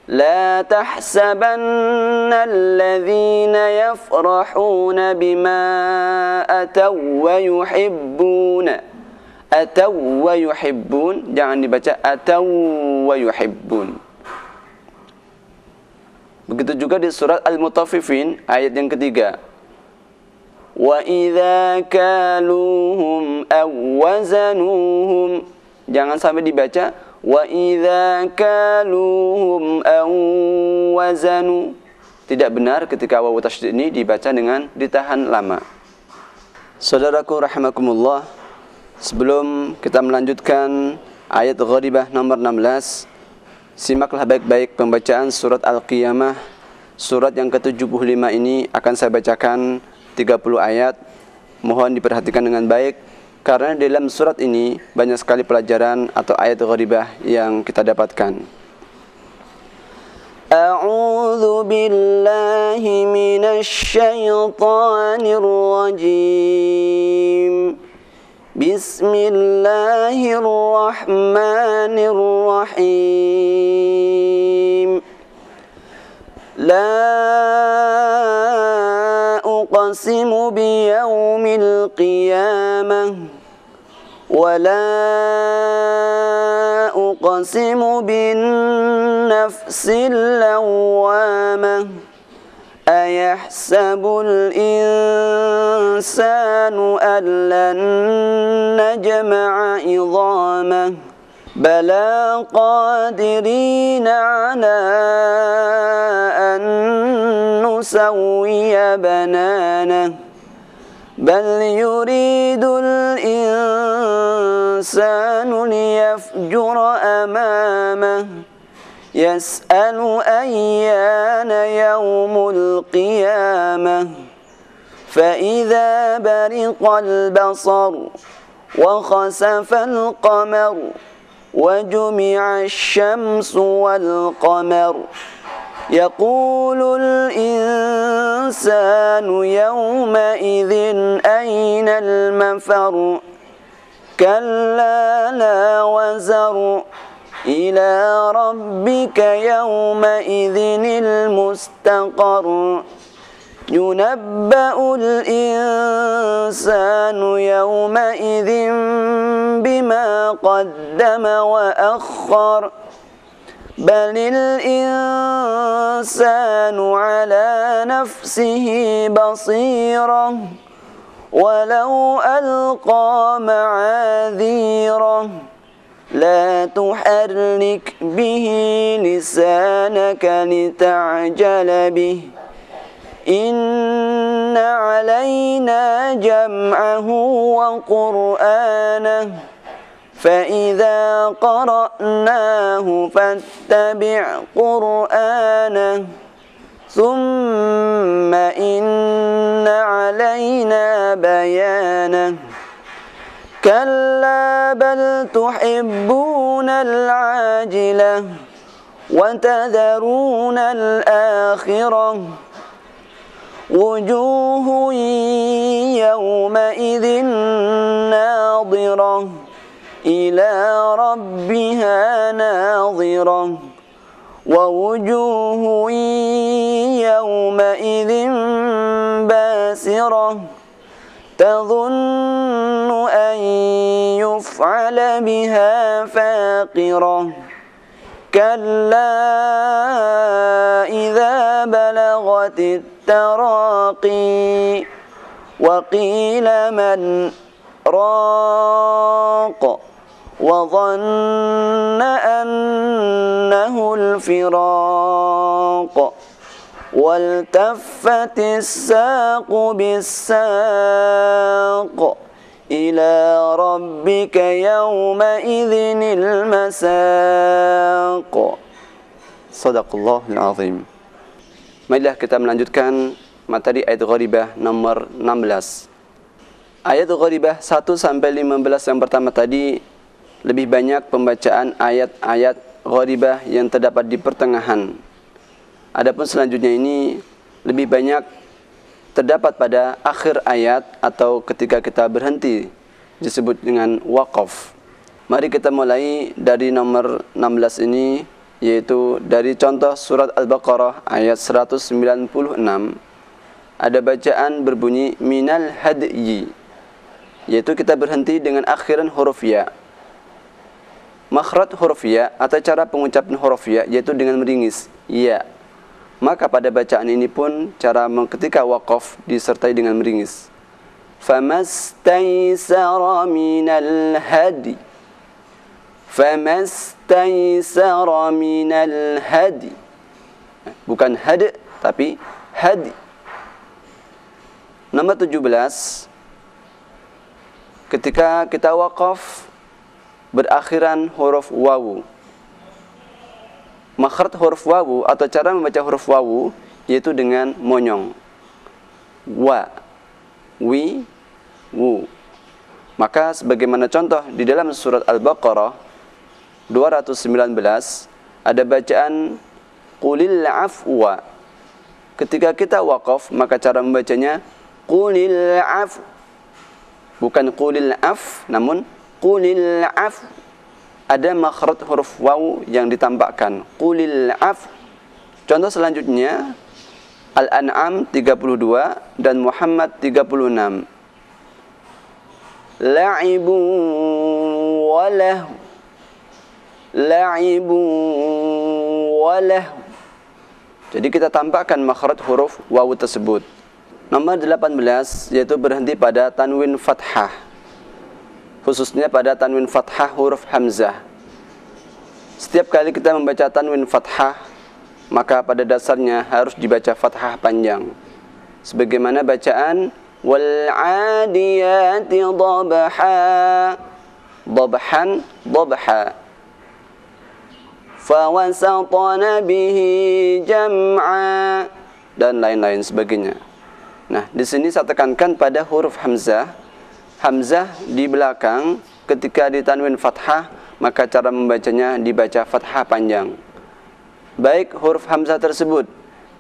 La tahsabanna alladhina yafrahuna bima ataw wa yuhibbuna atau wa yuhibbun, jangan dibaca atau wa yuhibbun. Begitu juga di surat Al-Mutaffifin ayat yang ketiga. Wa idza kaluhum aw wazanuhum, jangan sampai dibaca wa idza kaluhum aw wazanu. Tidak benar ketika wawu tasydid ini dibaca dengan ditahan lama. Saudaraku rahimakumullah, sebelum kita melanjutkan ayat gharibah nomor 16, simaklah baik-baik pembacaan surat Al-Qiyamah. Surat yang ke-75 ini akan saya bacakan 30 ayat. Mohon diperhatikan dengan baik, karena dalam surat ini banyak sekali pelajaran atau ayat gharibah yang kita dapatkan. A'udzu billahi minasy syaithanir rajim. Bismillahirrahmanirrahim. La uqsimu biyaumil qiyamah wa la uqsimu bin nafsil lawwamah. Ayahsabul insanu an lan najma'a idhamah. Bala qadirina ala an nusawwiya bananah. Bal yuridul insanu liyafjura amamah. Yas'alu ayyana yawmul qiyamah. Fa'idha bariqal basar wa khasafal qamar wa jumi'ash syamsu wal qamar. Yaqulul insanu yawma idzin aynal mafar. Kalla la wazar ila rabbika yawma idzinil mustaqar. Yunabba'ul insanu yawma idzin bima qaddama wa akhkhar. Balil insanu ala nafsihi basirah. Walau alqa ma'adhirah. La tuharrik bihi lisanaka lita'jala bih. Inna alayna jam'ahu wa qur'anah. Fa'idha qara'nahu fattabi' qur'anah. Thumma inna alayna bayanah. Kalla bal tuhibbuna al-ajilah wa tadharuna al-akhirah. Wujuhun yawma idzin nadhirah ila rabbiha nadhirah. Wa wujuhun yawma idzin basirah. Tadhunnu an yuf'ala biha faqirah. Kalla idza balagatit taraqi wa qila man raq wa dhanna annahu al-firaq. Waltaffatis saqu bis-saq ila rabbika yawma idzinil masaq. Shadaqallahul azim. Marilah kita melanjutkan materi ayat gharibah nomor 16. Ayat gharibah 1 sampai 15 yang pertama tadi lebih banyak pembacaan ayat-ayat gharibah yang terdapat di pertengahan. Adapun selanjutnya ini lebih banyak terdapat pada akhir ayat atau ketika kita berhenti, disebut dengan waqaf. Mari kita mulai dari nomor 16 ini, yaitu dari contoh surat Al-Baqarah ayat 196. Ada bacaan berbunyi minal hadyi. yaitu kita berhenti dengan akhiran huruf ya. Makhraj huruf ya atau cara pengucapan huruf ya yaitu dengan meringis ya. Maka pada bacaan ini pun cara ketika waqaf disertai dengan meringis. Famastaysara minal hadi. Famastaysara minal hadi. Bukan had tapi hadi. Nomor 17, ketika kita waqaf berakhiran huruf wawu. Makhraj huruf wawu atau cara membaca huruf wawu yaitu dengan monyong. Wa, wi, wu. Maka sebagaimana contoh di dalam surat Al-Baqarah 219 ada bacaan qulil afwa. Ketika kita waqaf maka cara membacanya qulil af, bukan qulil af, namun qulil af. Ada makhraj huruf waw yang ditampakkan, qulil af. Contoh selanjutnya Al-An'am 32 dan Muhammad 36. La'ibu walahu, la'ibu walahu. Jadi kita tampakkan makhraj huruf waw tersebut. Nomor 18 yaitu berhenti pada tanwin fathah, khususnya pada tanwin fathah huruf hamzah. Setiap kali kita membaca tanwin fathah maka pada dasarnya harus dibaca fathah panjang. Sebagaimana bacaan wal 'adiyati dhabha, dhabhan dhabha. Fa wasatna bihi jam'a dan lain-lain sebagainya. Nah, di sini saya tekankan pada huruf hamzah. Hamzah di belakang ketika ditanwin fathah, maka cara membacanya dibaca fathah panjang. Baik huruf hamzah tersebut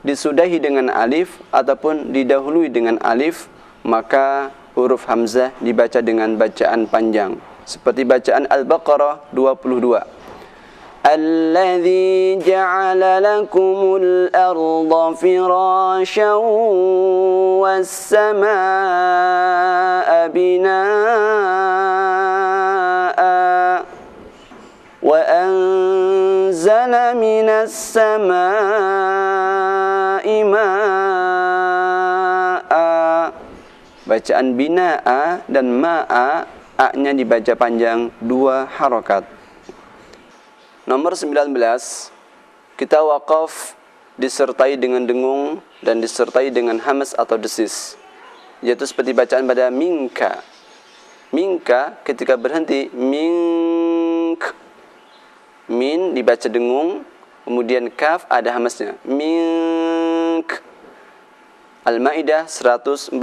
disudahi dengan alif ataupun didahului dengan alif, maka huruf hamzah dibaca dengan bacaan panjang. Seperti bacaan Al-Baqarah 22. الذي جعل لكم الأرض فراشا والسماء بناء وأنزل من السماء ماء. Bacaan bina'a dan ma'a, a-nya dibaca panjang 2 harokat. Nomor 19, kita waqaf disertai dengan dengung dan disertai dengan hamas atau desis, yaitu seperti bacaan pada minka. Minka ketika berhenti mink, min dibaca dengung, kemudian kaf ada hamasnya, mink. Al-Maidah 114.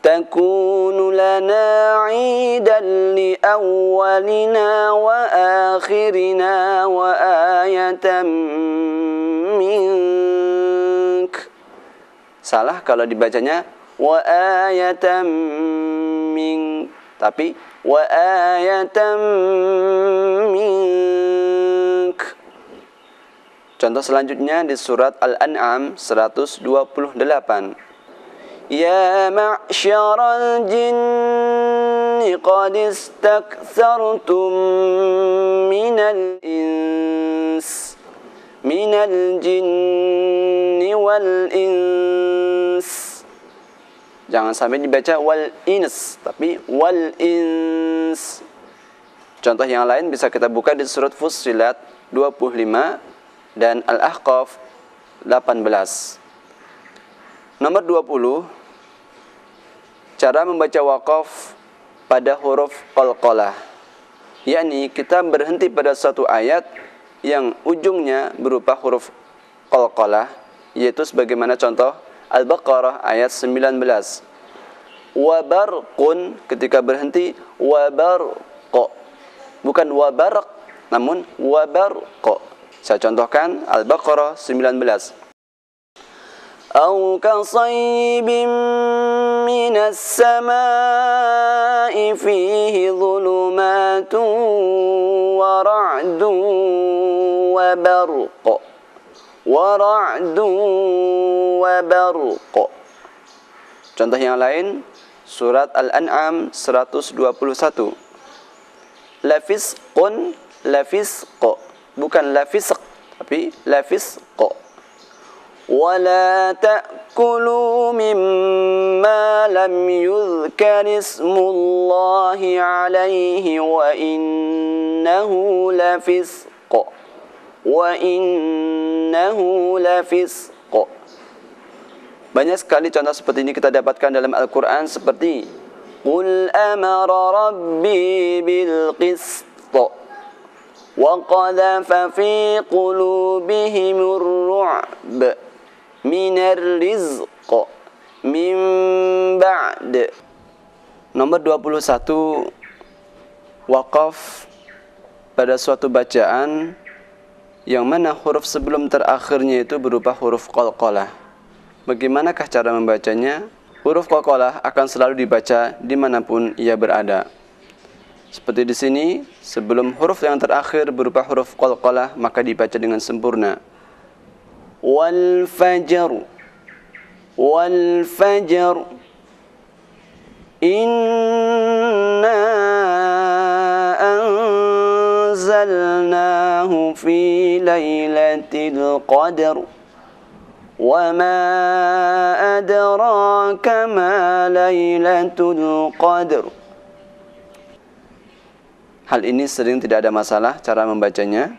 تكون لنا عيدا لأولنا وآخرنا وآية منك. Salah kalau dibacanya وآية منك, tapi وآية منك. Contoh selanjutnya di surat Al-An'am 128. يا معشر الجن قد استكثرتم من الجن والإنس. Jangan sampai dibaca wal ins, tapi wal ins. Contoh yang lain bisa kita buka di surat Fussilat 25 dan Al-Ahqaf 18. Nomor 20, cara membaca waqaf pada huruf qalqalah, yakni kita berhenti pada satu ayat yang ujungnya berupa huruf qalqalah, yaitu sebagaimana contoh Al-Baqarah ayat 19. Wabarqun, ketika berhenti wabarqa, bukan wabarq namun wabarqa. Saya contohkan Al-Baqarah 19. أو كصيب من السماء فيه ظلمات ورعد وبرق. Contoh yang lain Surat Al-An'am 121. Lafisqun, lafisq. Bukan lafisq, tapi lafisq. Wala ta'kulu mimma lam yuzkar ismullahi alaihi wa innahu lafisq. Wa innahu lafisq. Banyak sekali contoh seperti ini kita dapatkan dalam Al-Quran, seperti Qul amara rabbi bil qist wa qadhafa fi qulubihimur ru'b minar rizq min ba'd. Nomor 21, waqaf pada suatu bacaan yang mana huruf sebelum terakhirnya itu berupa huruf qalqalah. Bagaimanakah cara membacanya? Huruf qalqalah akan selalu dibaca dimanapun ia berada. Seperti di sini, sebelum huruf yang terakhir berupa huruf qalqalah, maka dibaca dengan sempurna. Wal fajr, wal fajr, inna anzalnahu fi lailatul qadr. وَمَا أَدْرَاكَ مَا لَيْلَةُ الْقَدْرِ. Hal ini sering tidak ada masalah cara membacanya,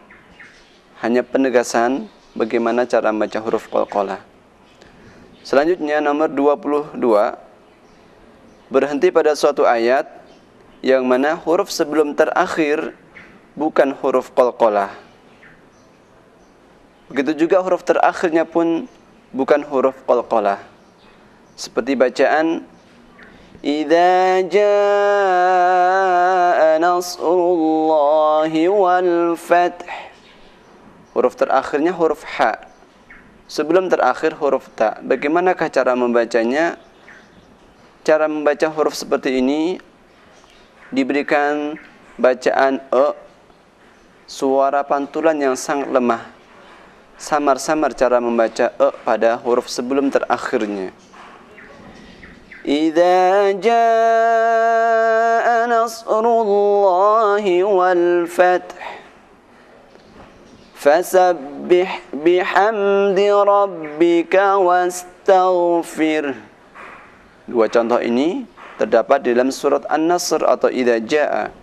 hanya penegasan bagaimana cara membaca huruf qalqalah. Selanjutnya nomor 22, berhenti pada suatu ayat yang mana huruf sebelum terakhir bukan huruf qalqalah. Begitu juga huruf terakhirnya pun bukan huruf qalqalah. Seperti bacaan Idza jaa nasrullahi wal fath. Huruf terakhirnya huruf ha. Sebelum terakhir huruf ta. Bagaimanakah cara membacanya? Cara membaca huruf seperti ini diberikan bacaan suara pantulan yang sangat lemah. Samar-samar cara membaca pada huruf sebelum terakhirnya. Idza jaa nasrullahi wal fath fasabbih bihamdi rabbika wastaghfir. Dua contoh ini terdapat dalam surat An-Nasr atau Idza jaa.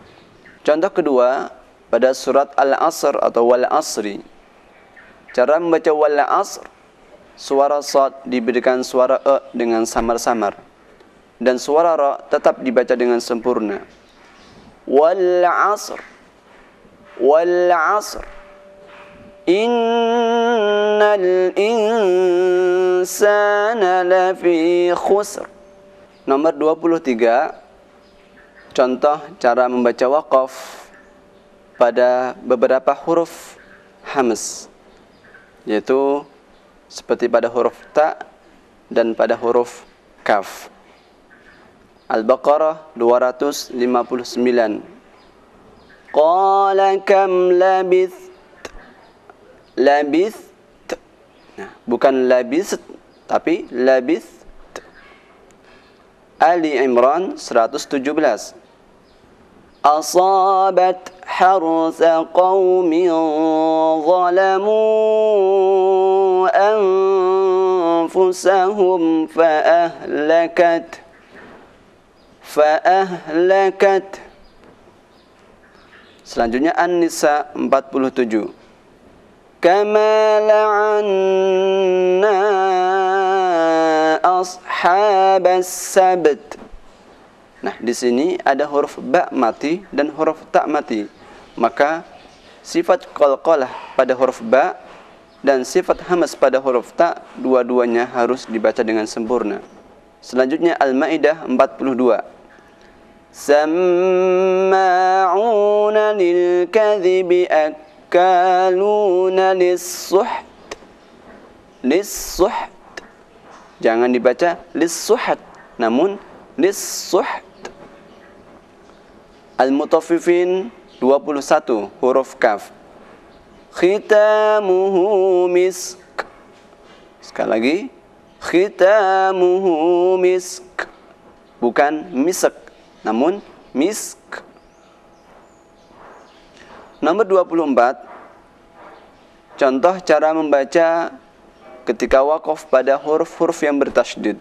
Contoh kedua pada surat Al-Asr atau Wal Asri. Cara membaca wal asr, suara sad diberikan suara dengan samar-samar, dan suara ra tetap dibaca dengan sempurna. Wal asr, wal asr, innal insana lafi khusr. Nomor 23, contoh cara membaca waqaf pada beberapa huruf hamz, yaitu seperti pada huruf ta dan pada huruf kaf. Al-Baqarah 259. Qala kam labith. Labith. Nah, bukan labith tapi labith. Ali Imran 117. Asabat harsa qaumin zalamu anfusahum fa'ahlakat. Selanjutnya An-Nisa 47. Kama la'anna ashabas sabt. Nah, di sini ada huruf ba mati dan huruf ta mati. Maka sifat qalqalah pada huruf ba dan sifat hamz pada huruf ta, dua-duanya harus dibaca dengan sempurna. Selanjutnya Al-Maidah 42. Samma'una lil kadhibi akaluna lis-suht. Lis-suht. Jangan dibaca lis-suhat, namun lis-suht. Al-Mutaffifin 21 huruf kaf. Khitamuhu misk. Sekali lagi. Khitamuhu misk. bukan misk, namun misk. Nomor 24, contoh cara membaca ketika waqaf pada huruf-huruf yang bertasydid.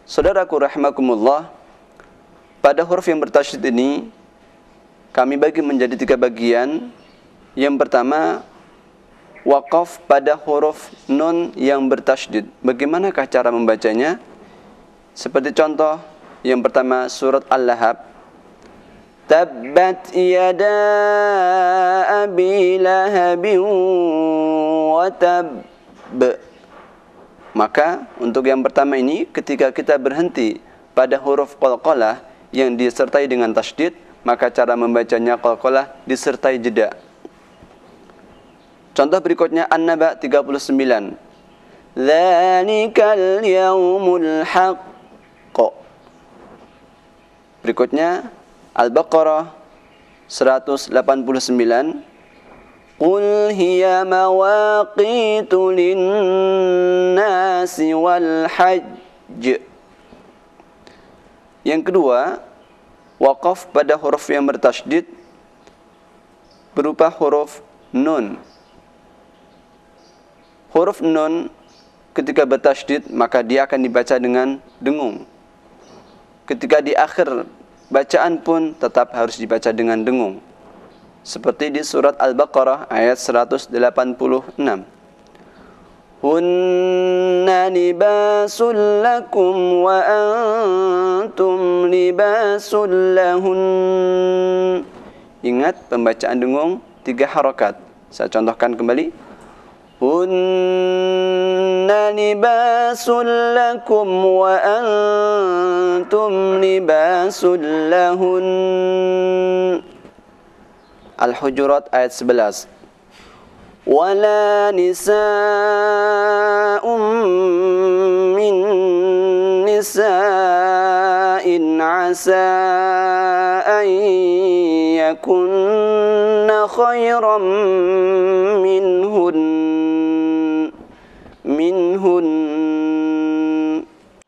Saudaraku rahimakumullah, pada huruf yang bertasydid ini kami bagi menjadi 3 bagian. Yang pertama, waqaf pada huruf nun yang bertasydid. Bagaimanakah cara membacanya? Seperti contoh yang pertama, surat Al-Lahab. Tabbat yada abi lahabin wa tab. Maka untuk yang pertama ini, ketika kita berhenti pada huruf qalqalah yang disertai dengan tasydid, maka cara membacanya qalqalah disertai jeda. Contoh berikutnya An-Naba 39. Dzalikal yaumul haqq. Berikutnya Al-Baqarah 189. Qul hiya mawaqitu lin-nasi wal hajj. Yang kedua, waqaf pada huruf yang bertasydid berupa huruf nun. Huruf nun ketika bertasydid maka dia akan dibaca dengan dengung. Ketika di akhir bacaan pun tetap harus dibaca dengan dengung. Seperti di surat Al-Baqarah ayat 186. Hunna libasul lakum wa antum libasul lahun. Ingat pembacaan dengung 3 harakat. Saya contohkan kembali. Hunna libasul lakum wa antum libasul lahun. Al-Hujurat ayat 11. Wala nisa'um min nisa'in asa an yakunna khairan minhun.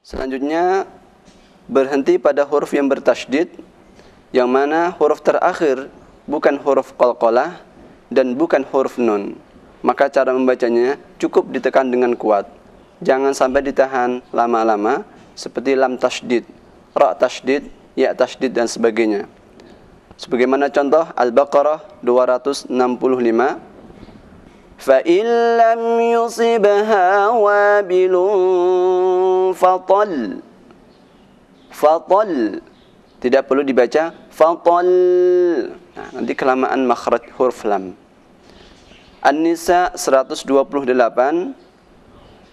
Selanjutnya berhenti pada huruf yang bertasydid, yang mana huruf terakhir bukan huruf qalqalah dan bukan huruf nun. Maka cara membacanya cukup ditekan dengan kuat. Jangan sampai ditahan lama-lama seperti lam tasydid, ra tasydid, ya tasydid dan sebagainya. Sebagaimana contoh Al-Baqarah 265. Fa in lam yusibha wabilun fatal. Fatal. Tidak perlu dibaca fatal. Nah, nanti kelamaan makhraj huruf lam. An-Nisa 128.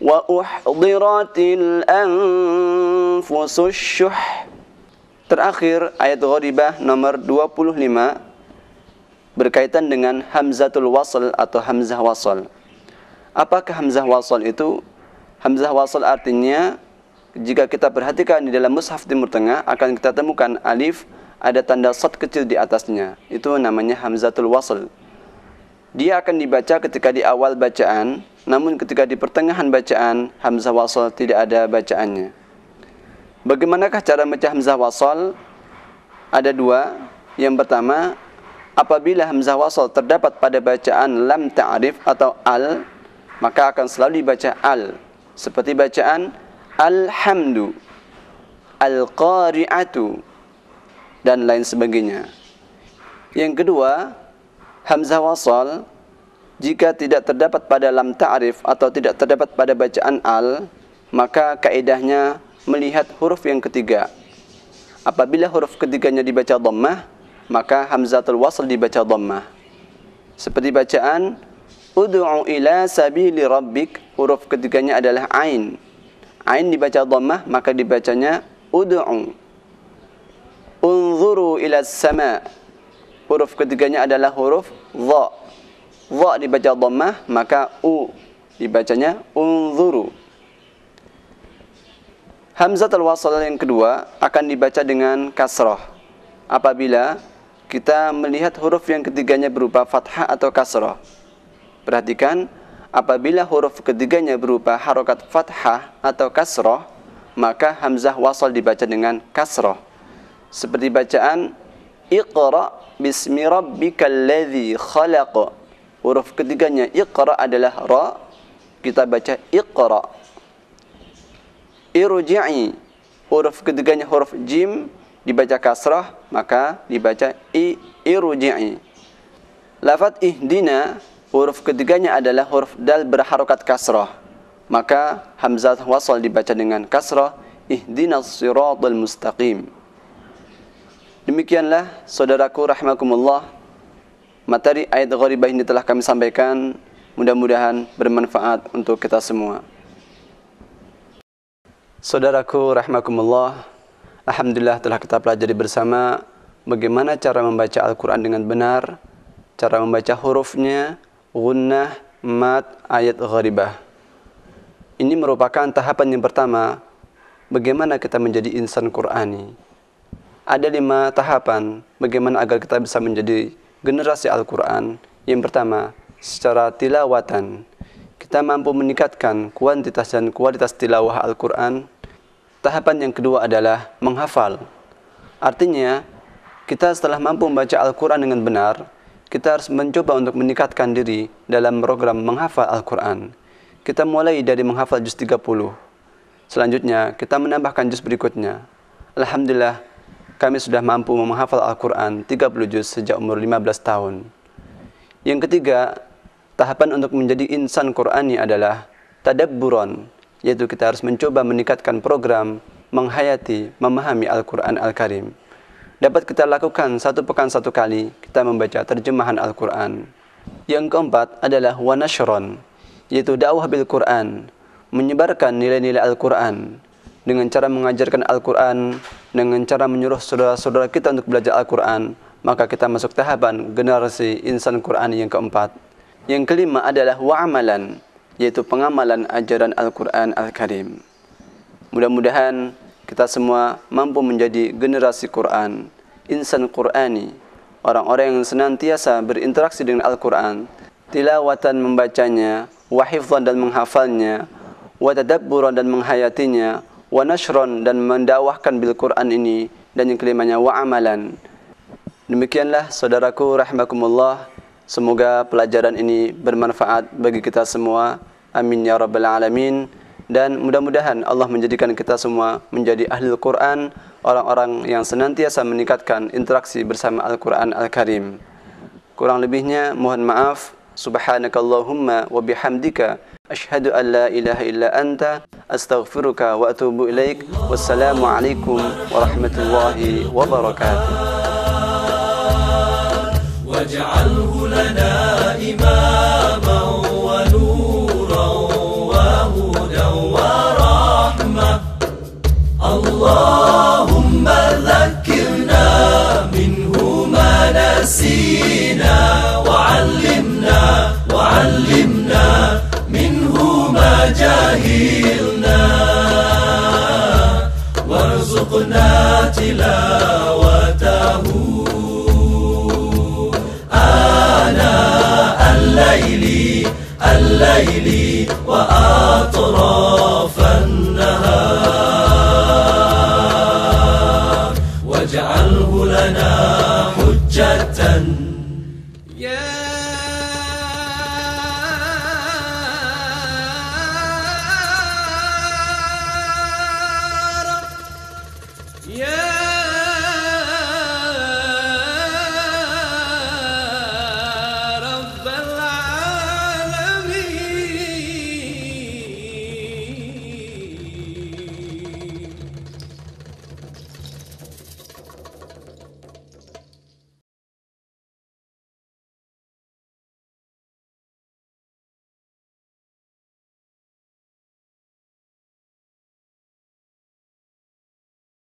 Wa uhdiratil anfusus syuh. Terakhir ayat Gharibah nomor 25 berkaitan dengan hamzatul wasl atau hamzah wasl. Apakah hamzah wasl itu? Hamzah wasl artinya, jika kita perhatikan di dalam mushaf Timur Tengah akan kita temukan alif ada tanda shad kecil di atasnya. Itu namanya hamzatul wasl. Dia akan dibaca ketika di awal bacaan, namun ketika di pertengahan bacaan hamzah wasl tidak ada bacaannya. Bagaimanakah cara membaca hamzah wasl? Ada 2. Yang pertama, apabila hamzah wasl terdapat pada bacaan lam ta'rif atau al, maka akan selalu dibaca al. Seperti bacaan alhamdu, al-qari'atu, dan lain sebagainya. Yang kedua, hamzah wasl jika tidak terdapat pada lam ta'rif atau tidak terdapat pada bacaan al, maka kaidahnya melihat huruf yang ketiga. Apabila huruf ketiganya dibaca dhammah, maka hamzatul wasl dibaca dhammah. Seperti bacaan ud'u ila sabili rabbik, huruf ketiganya adalah ain. Ain dibaca dhammah, maka dibacanya ud'u. Unzuru ila sama, huruf ketiganya adalah huruf dha. Dha dibaca dhammah, maka u dibacanya unzuru. Hamzatul wasl yang kedua akan dibaca dengan kasrah apabila kita melihat huruf yang ketiganya berupa fathah atau kasrah. Perhatikan, apabila huruf ketiganya berupa harokat fathah atau kasrah, maka hamzah wasal dibaca dengan kasrah. Seperti bacaan Iqra bismi rabbikal ladzi khalaq. Huruf ketiganya Iqra adalah ra, kita baca Iqra. Irji'i, huruf ketiganya huruf jim, dibaca kasrah, maka dibaca irji'i. Lafaz ihdina, huruf ketiganya adalah huruf dal berharokat kasrah, maka hamzah wasal dibaca dengan kasrah, ihdinas siratal mustaqim. Demikianlah saudaraku rahimakumullah, materi ayat gharibah ini telah kami sampaikan, mudah-mudahan bermanfaat untuk kita semua. Saudaraku rahimakumullah, alhamdulillah telah kita pelajari bersama bagaimana cara membaca Al-Quran dengan benar, cara membaca hurufnya, gunnah, mad, ayat gharibah. Ini merupakan tahapan yang pertama, bagaimana kita menjadi insan Qur'ani. Ada 5 tahapan bagaimana agar kita bisa menjadi generasi Al-Quran. Yang pertama, secara tilawatan, kita mampu meningkatkan kuantitas dan kualitas tilawah Al-Quran. Tahapan yang kedua adalah menghafal. Artinya, kita setelah mampu membaca Al-Quran dengan benar, kita harus mencoba untuk meningkatkan diri dalam program menghafal Al-Quran. Kita mulai dari menghafal juz 30. Selanjutnya, kita menambahkan juz berikutnya. Alhamdulillah, kami sudah mampu menghafal Al-Quran 30 juz sejak umur 15 tahun. Yang ketiga, tahapan untuk menjadi insan Qur'ani adalah tadabburan, yaitu kita harus mencoba meningkatkan program menghayati, memahami Al-Quran Al-Karim. Dapat kita lakukan 1 pekan 1 kali kita membaca terjemahan Al-Quran. Yang keempat adalah wanashron, yaitu dakwah bil Quran, menyebarkan nilai-nilai Al-Quran dengan cara mengajarkan Al-Quran, dengan cara menyuruh saudara-saudara kita untuk belajar Al-Quran, maka kita masuk tahapan generasi insan Qur'ani yang keempat. Yang kelima adalah wa'amalan, yaitu pengamalan ajaran Al-Quran Al-Karim. Mudah-mudahan kita semua mampu menjadi generasi Quran, insan Qur'ani, orang-orang yang senantiasa berinteraksi dengan Al-Quran, tilawatan membacanya, wahifzan dan menghafalnya, watadabburan dan menghayatinya, wanashron dan mendakwahkan bil Quran ini, dan yang kelimanya wa'amalan. Demikianlah saudaraku rahimakumullah, semoga pelajaran ini bermanfaat bagi kita semua. Amin ya rabbal alamin. Dan mudah-mudahan Allah menjadikan kita semua menjadi ahli Al-Quran, orang-orang yang senantiasa meningkatkan interaksi bersama Al-Quran Al-Karim. Kurang lebihnya mohon maaf. Subhanakallahumma wa bihamdika asyhadu an la ilaha illa anta astaghfiruka wa atubu ilaik. Wassalamu alaikum warahmatullahi wabarakatuh. waj'alhu lana imaman wa nuran wa hudan wa rahmah. Allahumma dhakkirna minhu ma nasina وعلمنا منه ما جهلنا وارزقنا تلاوته آناء الليل وأطراف النهار واجعله لنا حجة.